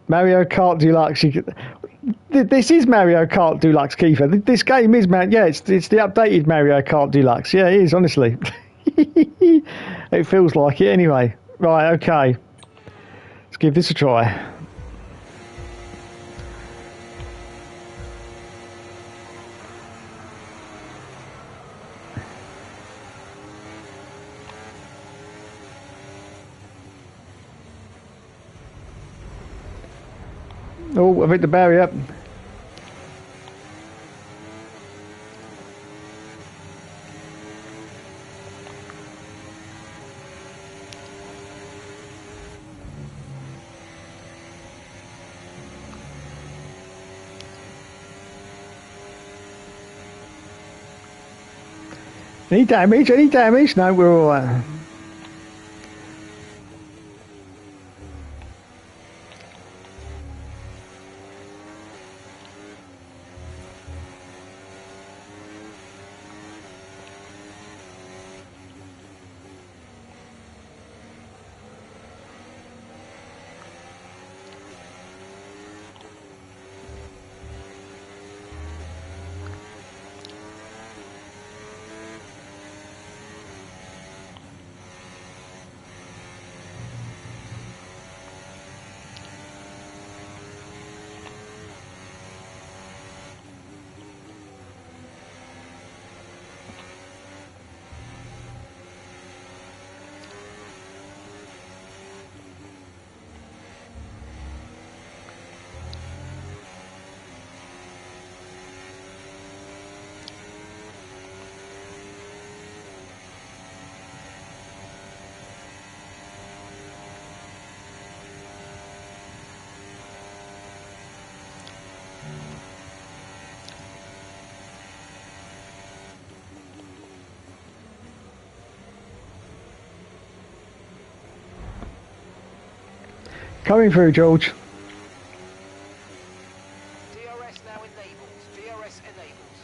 Mario Kart Deluxe. This is Mario Kart Deluxe, Kiefer. This game is, man. Yeah, it's the updated Mario Kart Deluxe. Yeah, it is, honestly. It feels like it anyway. Right, okay. Let's give this a try. Oh, I've hit the barrier. Any damage? No, we're all right. Coming through, George. DRS now enabled. DRS enabled.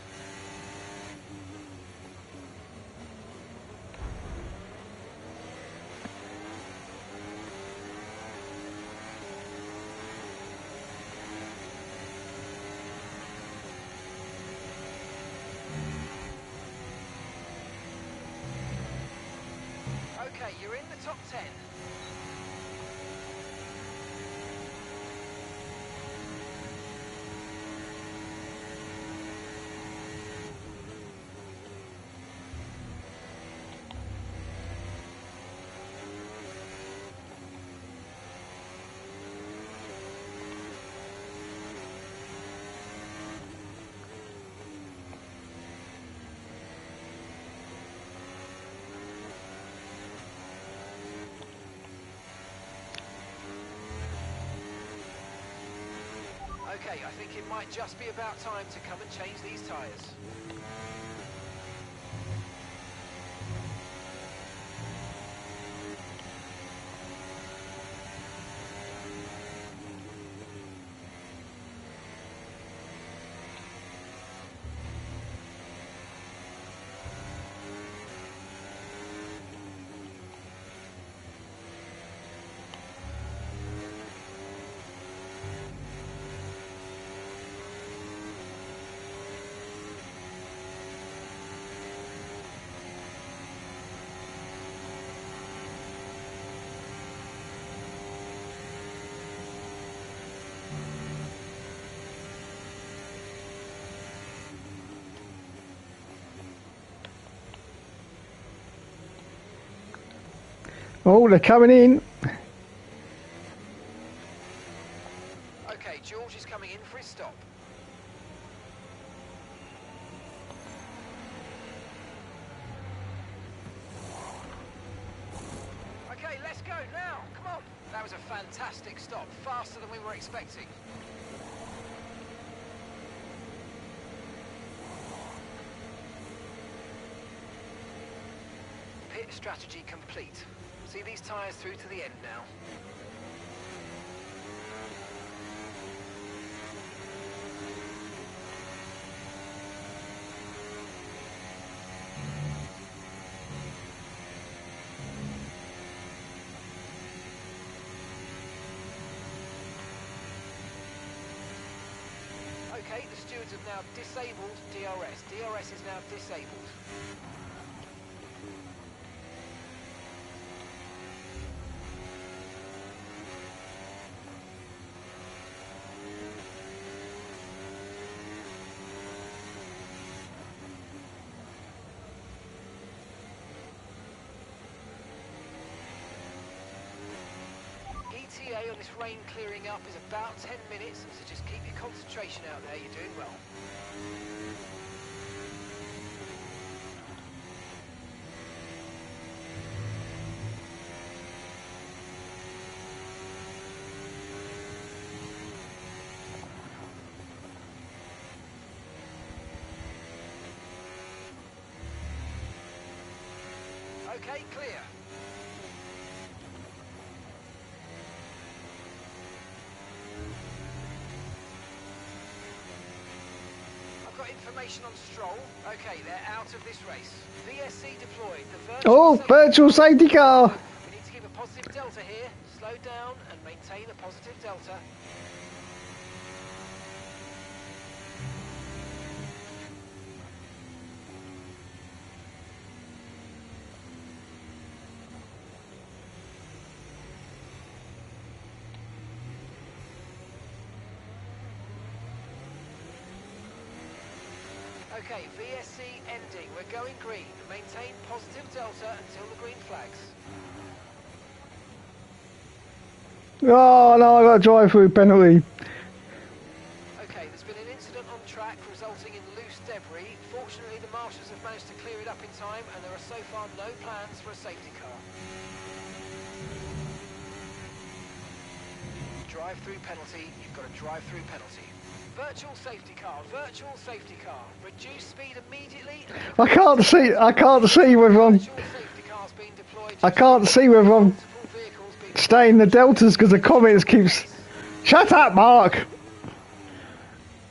Okay, you're in the top 10. Okay, I think it might just be about time to come and change these tyres. Oh, they're coming in. Okay, George is coming in for his stop. Okay, let's go now. Come on. That was a fantastic stop, faster than we were expecting. Pit strategy complete. See these tyres through to the end now. Okay, the stewards have now disabled DRS. DRS is now disabled. ETA on this rain clearing up is about 10 minutes, so just keep your concentration out there, you're doing well. Okay, clear. I've got information on Stroll. Okay, they're out of this race. VSC deployed. The Virtual safety car. We need to keep a positive delta here. Slow down and maintain a positive delta. Okay, VSC ending. We're going green. Maintain positive delta until the green flags. Oh no, I got a drive-through penalty. Okay, there's been an incident on track resulting in loose debris. Fortunately, the marshals have managed to clear it up in time, and there are so far no plans for a safety car. Drive-through penalty. You've got a drive-through penalty. Virtual safety car. Virtual safety car. Reduce speed immediately. I can't see whether I'm. Virtual safety cars being deployed. I can't see whether I'm Multiple vehicles being staying the deltas because the comments keeps. Shut up, Mark.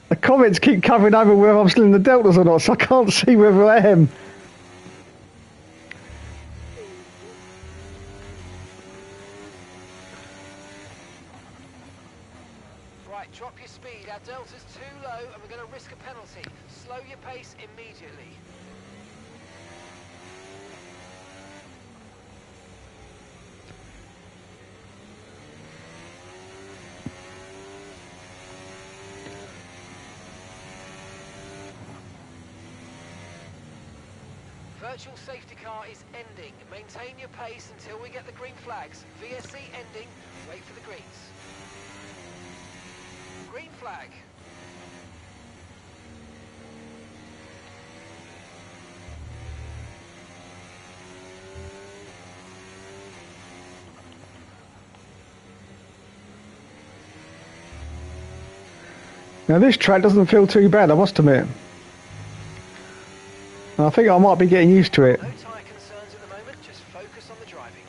The comments keep covering over whether I'm still in the deltas or not, so I can't see whether I am. Right, drop your speed. Our delta's too low and we're going to risk a penalty. Slow your pace immediately. Virtual safety car is ending. Maintain your pace until we get the green flags. VSC ending. Wait for the greens. Green flag. Now this track doesn't feel too bad, I must admit. I think I might be getting used to it. No tyre concerns at the moment, just focus on the driving.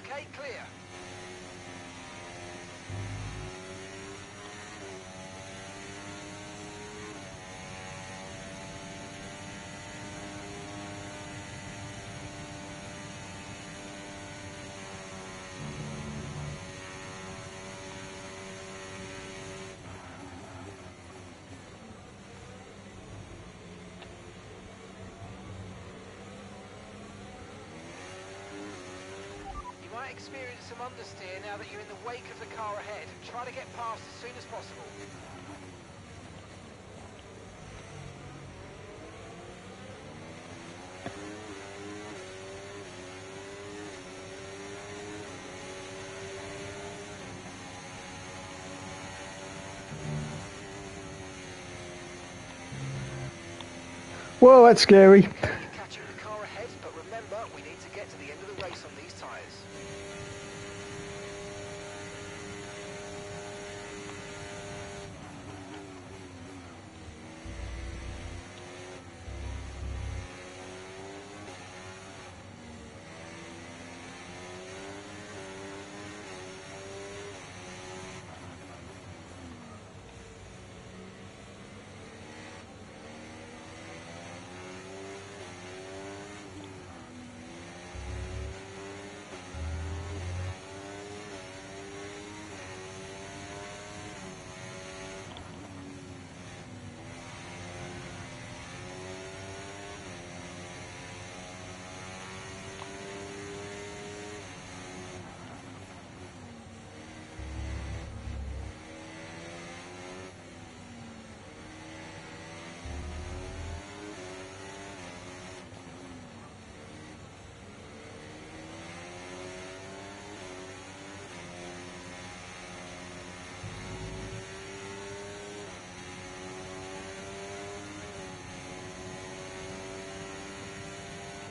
Okay, clear. You might experience some understeer now that you're in the wake of the car ahead. Try to get past as soon as possible. Whoa, that's scary. You're catching the car ahead, but remember, we need to get to the end of the race on these tyres.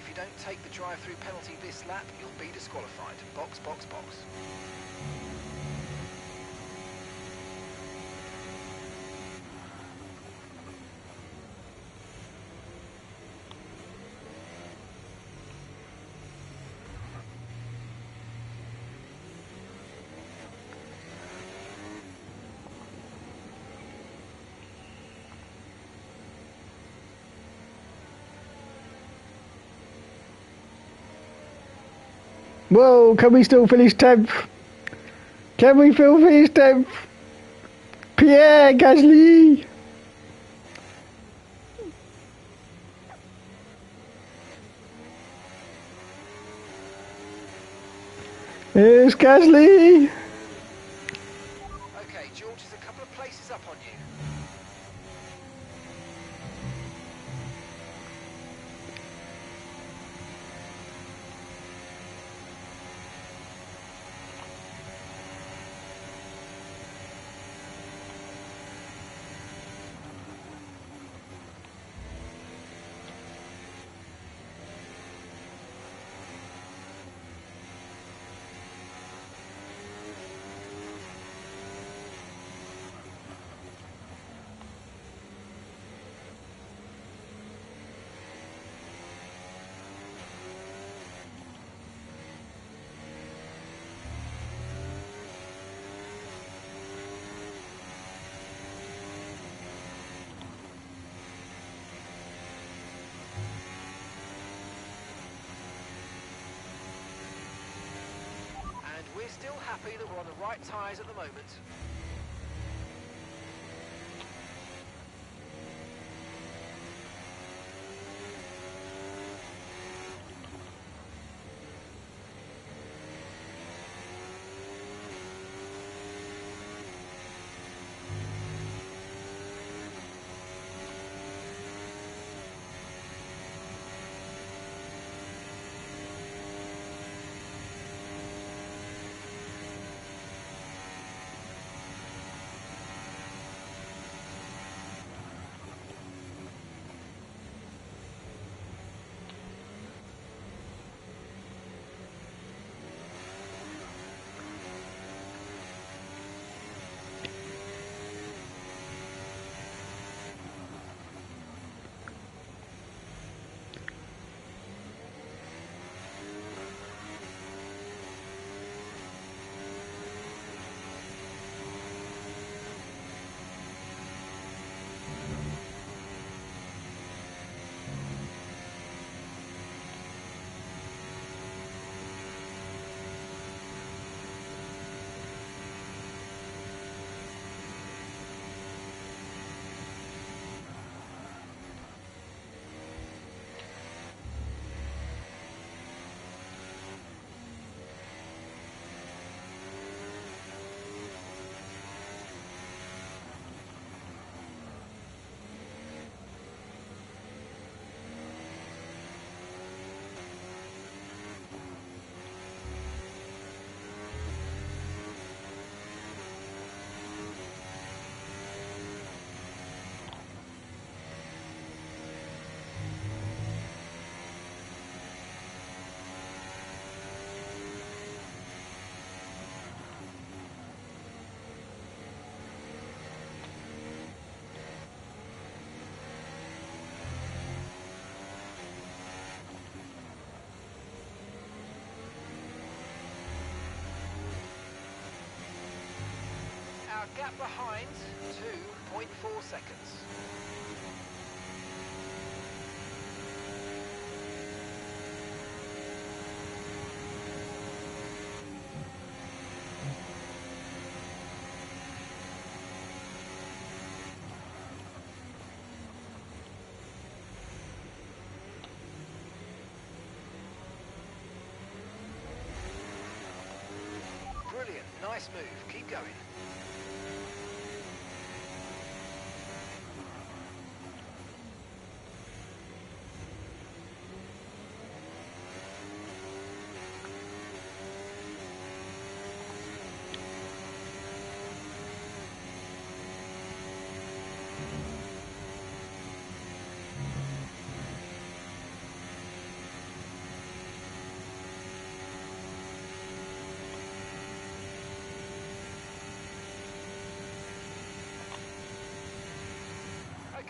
If you don't take the drive-through penalty this lap, you'll be disqualified. Box, box, box. Whoa, can we still finish 10th? Can we still finish 10th? Pierre Gasly! Here's Gasly! Okay, George is a couple of places up on you. And we're still happy that we're on the right tyres at the moment. gap behind, 2.4 seconds. Brilliant, nice move, keep going.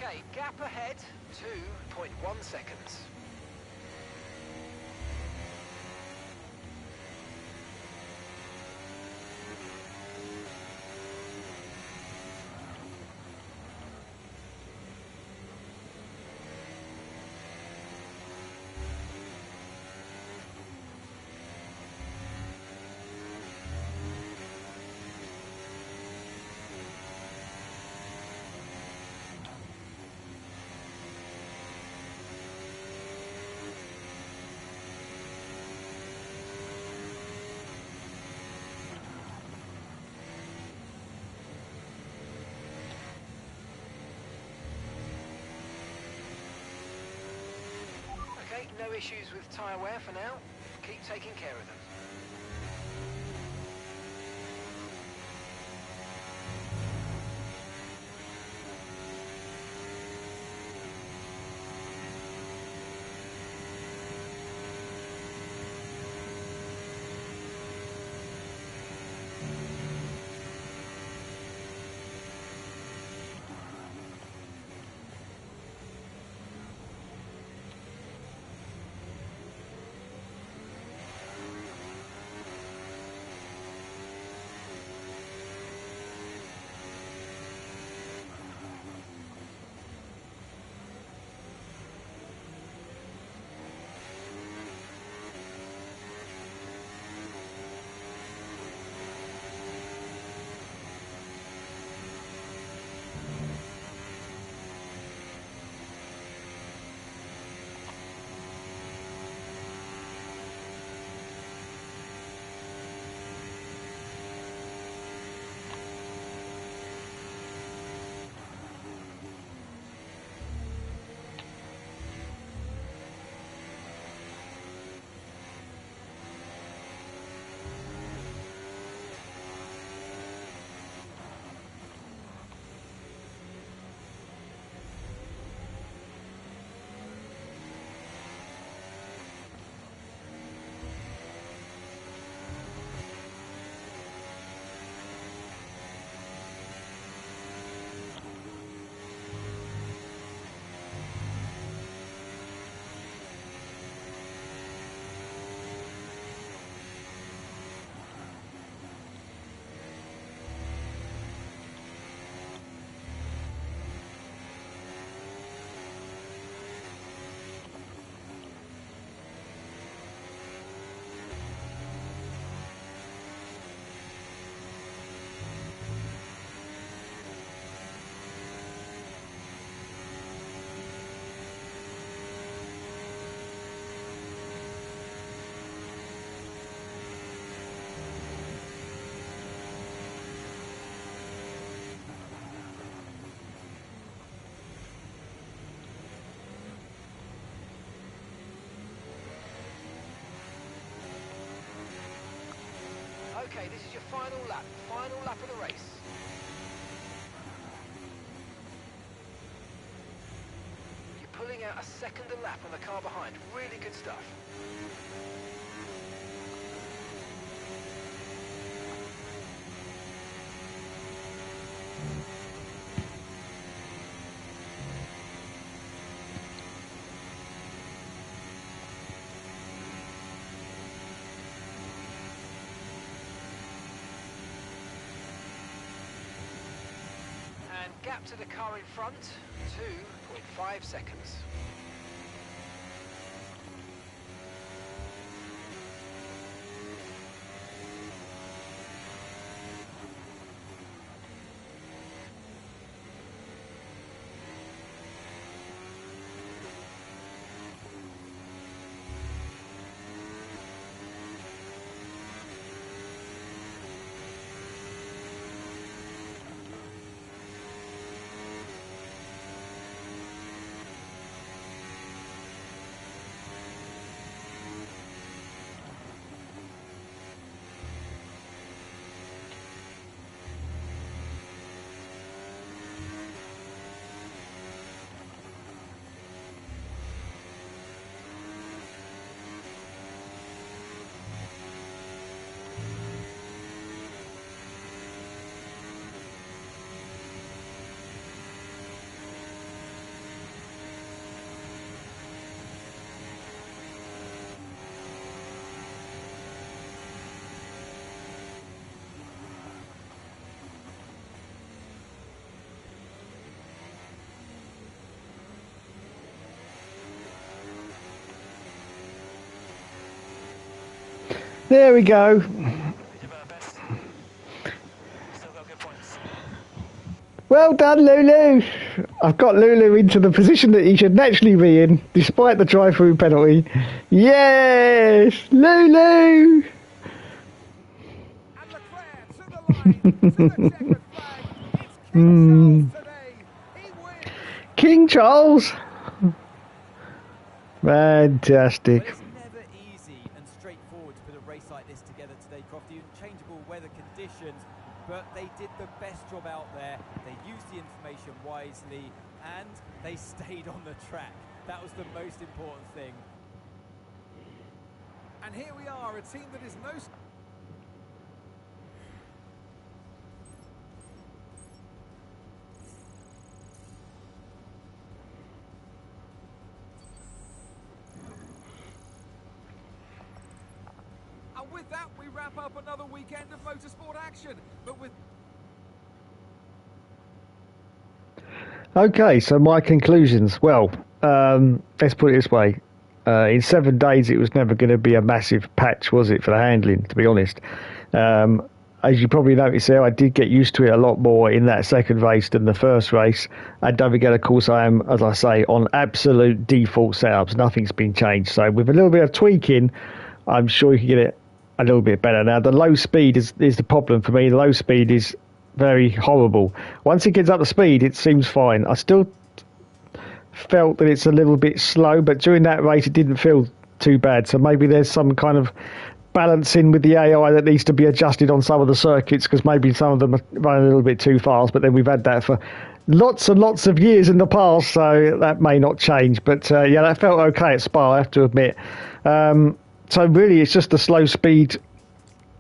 Okay, gap ahead, 2.1 seconds. Okay, no issues with tyre wear for now. Keep taking care of them. Okay, this is your final lap of the race. You're pulling out a second a lap on the car behind. Really good stuff. And gap to the car in front, 2.5 seconds. There we go. Well done, Lulu. I've got Lulu into the position that he should naturally be in, despite the drive-through penalty. Yes, Lulu. And Leclerc to the line, to the checkered flag. It's King Charles today. He wins. King Charles. Fantastic. Well, it's never easy and straightforward to put a race like this together today, Crofty. Changeable weather conditions, but they did the best job out there. They used the information wisely and they stayed on the track. That was the most important thing. And here we are, a team that is no... And with that, we wrap up another weekend of motorsport action. But with... Okay, so my conclusions. Well, let's put it this way. In 7 days, it was never going to be a massive patch, was it, for the handling, to be honest? As you probably noticed there, I did get used to it a lot more in that second race than the first race. And don't forget, of course, I am, as I say, on absolute default setups. Nothing's been changed. So with a little bit of tweaking, I'm sure you can get it a little bit better. Now, the low speed is the problem for me. The low speed is very horrible. Once it gets up to speed, it seems fine. I still felt that it's a little bit slow, but during that race, it didn't feel too bad. So maybe there's some kind of balancing with the AI that needs to be adjusted on some of the circuits, because maybe some of them are running a little bit too fast, but then we've had that for lots and lots of years in the past, so that may not change. But yeah, that felt okay at Spa, I have to admit. So really, it's just the slow speed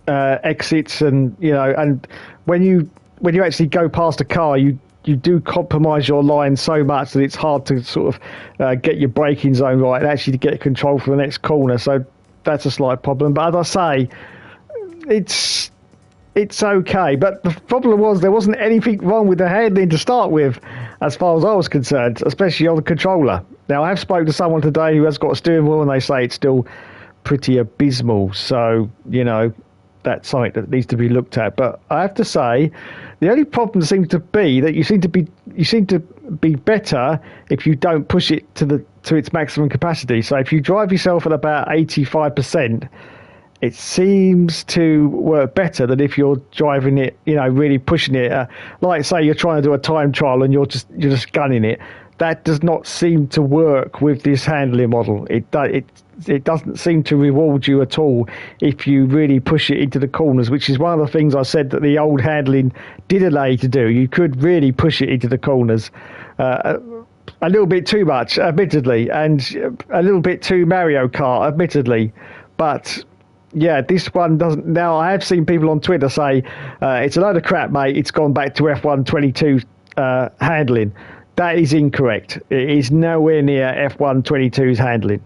exits, and and when you actually go past a car, you do compromise your line so much that it's hard to sort of get your braking zone right and actually to get control for the next corner. So that's a slight problem. But as I say, it's okay. But the problem was there wasn't anything wrong with the handling to start with, as far as I was concerned, especially on the controller. Now, I have spoken to someone today who has got a steering wheel, and they say it's still pretty abysmal. So, that's something that needs to be looked at. But I have to say, the only problem seems to be that you seem to be better if you don't push it to its maximum capacity. So if you drive yourself at about 85%, it seems to work better than if you're driving it, really pushing it. Like say you're trying to do a time trial and you're just gunning it. That does not seem to work with this handling model. It doesn't seem to reward you at all if you really push it into the corners, which is one of the things I said that the old handling did allow you to do. You could really push it into the corners a little bit too much, admittedly, and a little bit too Mario Kart, admittedly. But yeah, this one doesn't. Now, I have seen people on Twitter say it's a load of crap, mate. It's gone back to F1 22 handling. That is incorrect. It is nowhere near F1 22's handling.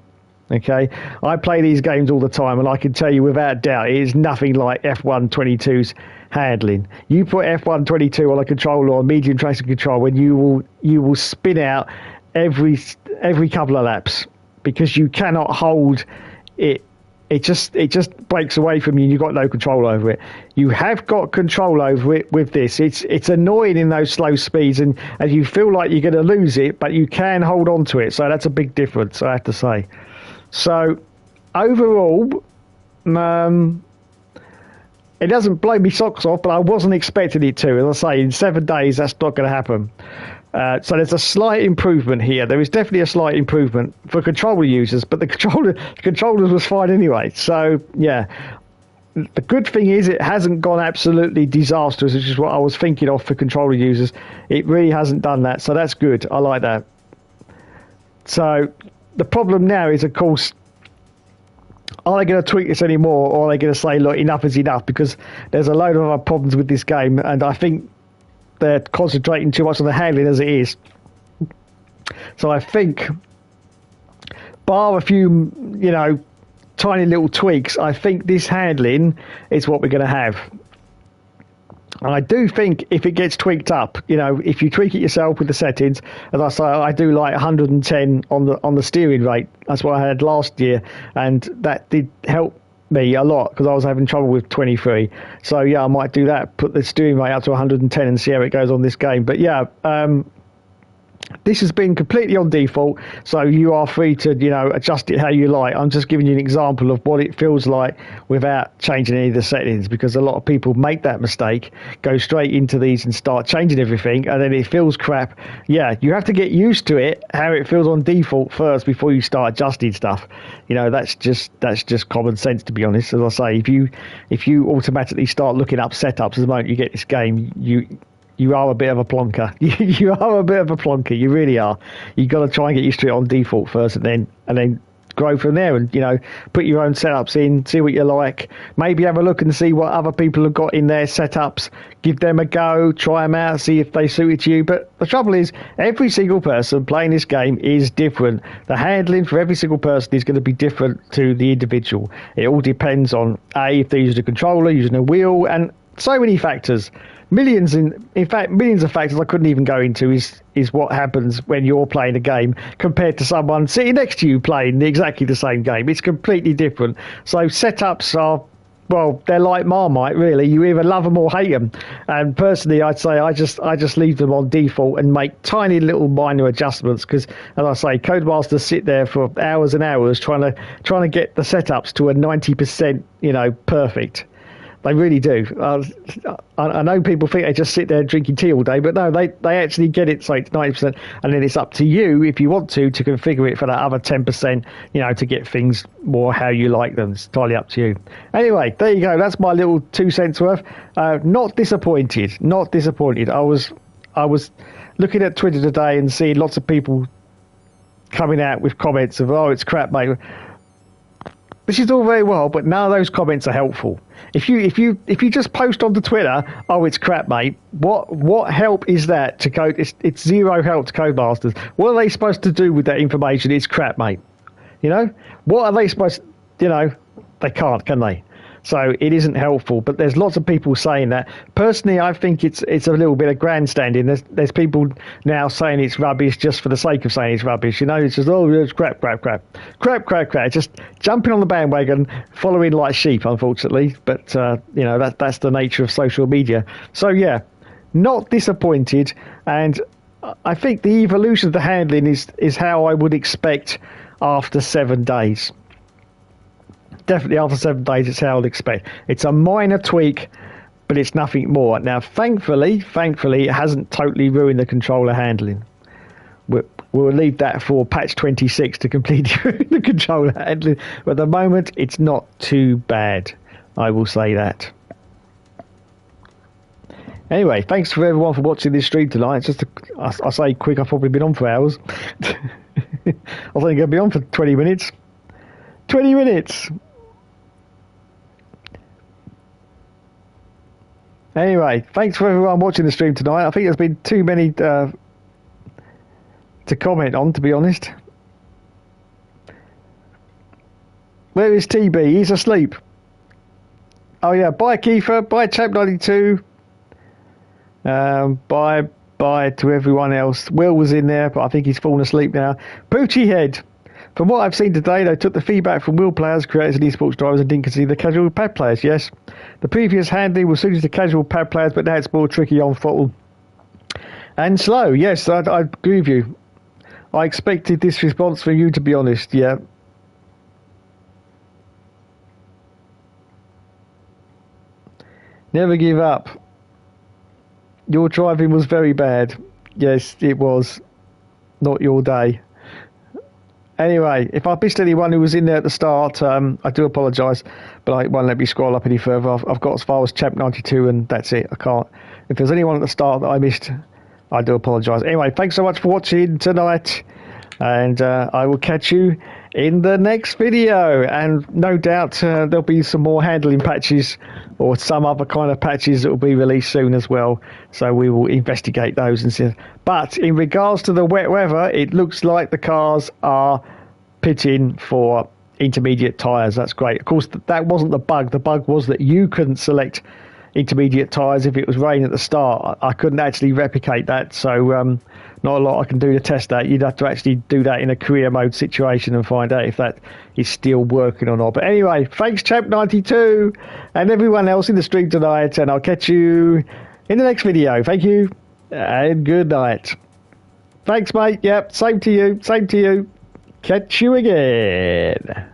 Okay, I play these games all the time, and I can tell you without doubt it is nothing like F1 22's handling. You put F122 on a controller or medium traction control, and you will spin out every couple of laps because you cannot hold it. It just breaks away from you and you've got no control over it. You have got control over it with this. It's annoying in those slow speeds and you feel like you're going to lose it, but you can hold on to it. So that's a big difference, I have to say. So overall, it doesn't blow me socks off, but I wasn't expecting it to. As I say, in 7 days, that's not going to happen. So there's a slight improvement here. There is definitely a slight improvement for controller users, but the controllers was fine anyway. So, yeah. The good thing is it hasn't gone absolutely disastrous, which is what I was thinking of for controller users. It really hasn't done that, so that's good. I like that. So the problem now is, of course, are they going to tweak this anymore, or are they going to say, look, enough is enough? Because there's a load of other problems with this game, and I think they're concentrating too much on the handling as it is. So I think, bar a few, tiny little tweaks, I think this handling is what we're going to have. And I do think if it gets tweaked up, if you tweak it yourself with the settings, as I say, I do like 110 on the steering rate. That's what I had last year, and that did help me a lot because I was having trouble with 23. So yeah, I might do that, put the steering rate up to 110 and see how it goes on this game. But yeah, this has been completely on default, so you are free to adjust it how you like. I'm just giving you an example of what it feels like without changing any of the settings, because a lot of people make that mistake, go straight into these and start changing everything, and then it feels crap. Yeah, you have to get used to it, how it feels on default first before you start adjusting stuff. That's just common sense, to be honest. As I say, if you automatically start looking up setups the moment you get this game, you are a bit of a plonker. You are a bit of a plonker. You really are. You got to try and get used to it on default first, and then grow from there. And put your own setups in, see what you like. Maybe have a look and see what other people have got in their setups. Give them a go. Try them out. See if they suited you. But the trouble is, every single person playing this game is different. The handling for every single person is going to be different to the individual. It all depends on if they're using a controller, using a wheel, and so many factors. Millions of factors I couldn't even go into is what happens when you're playing a game compared to someone sitting next to you playing exactly the same game. It's completely different. So setups are, well, they're like Marmite, really. You either love them or hate them. And personally, I'd say I just leave them on default and make tiny little minor adjustments because, as I say, Codemasters sit there for hours and hours trying to get the setups to a 90%, perfect. They really do. I know people think they just sit there drinking tea all day, but no, they actually get it so it's 90%, and then it's up to you, if you want to configure it for that other 10%, to get things more how you like them. It's entirely up to you. Anyway, there you go. That's my little 2 cents worth. Not disappointed. Not disappointed. I was looking at Twitter today and seeing lots of people coming out with comments of, oh, it's crap, mate. This is all very well, but none of those comments are helpful. If you just post onto Twitter, oh, it's crap, mate. What help is that to code? It's zero help to Codemasters. What are they supposed to do with that information? It's crap, mate. What are they supposed? They can't, can they? So it isn't helpful. But there's lots of people saying that. Personally, I think it's a little bit of grandstanding. There's people now saying it's rubbish just for the sake of saying it's rubbish. It's just, oh, it's crap. Just jumping on the bandwagon, following like sheep, unfortunately. But that's the nature of social media. So yeah, not disappointed, and I think the evolution of the handling is how I would expect after 7 days. Definitely after 7 days, it's how I'd expect. It's a minor tweak, but it's nothing more. Now, thankfully, it hasn't totally ruined the controller handling. We'll leave that for patch 26 to completely ruin the controller handling. But at the moment, it's not too bad. I will say that. Anyway, thanks for everyone for watching this stream tonight. It's just I say quick, I've probably been on for hours. I was only going to be on for 20 minutes. 20 minutes! Anyway, thanks for everyone watching the stream tonight. I think there's been too many to comment on, to be honest. Where is TB? He's asleep. Oh yeah, bye Kiefer, bye Champ92. Bye to everyone else. Will was in there, but I think he's fallen asleep now. Poochie Head. From what I've seen today, they took the feedback from Will players, creators and esports drivers and didn't consider the casual pad players, yes. The previous handling was suited to casual pad players, but now it's more tricky on throttle and slow. Yes, I agree with you. I expected this response from you, to be honest, yeah. Never give up. Your driving was very bad. Yes, it was. Not your day. Anyway, if I missed anyone who was in there at the start, I do apologise, but it won't let me scroll up any further. I've got as far as Champ92 and that's it. I can't. If there's anyone at the start that I missed, I do apologise. Anyway, thanks so much for watching tonight, and I will catch you in the next video. And no doubt there'll be some more handling patches or some other kind of patches that will be released soon as well. So we will investigate those and see. But in regards to the wet weather, it looks like the cars are pitting for intermediate tyres. That's great. Of course, that wasn't the bug. The bug was that you couldn't select intermediate tyres if it was rain at the start. I couldn't actually replicate that, so not a lot I can do to test that. You'd have to actually do that in a career mode situation and find out if that is still working or not. But anyway, thanks Champ92 and everyone else in the stream tonight, and I'll catch you in the next video. Thank you and good night. Thanks mate. Yep, same to you. Catch you again.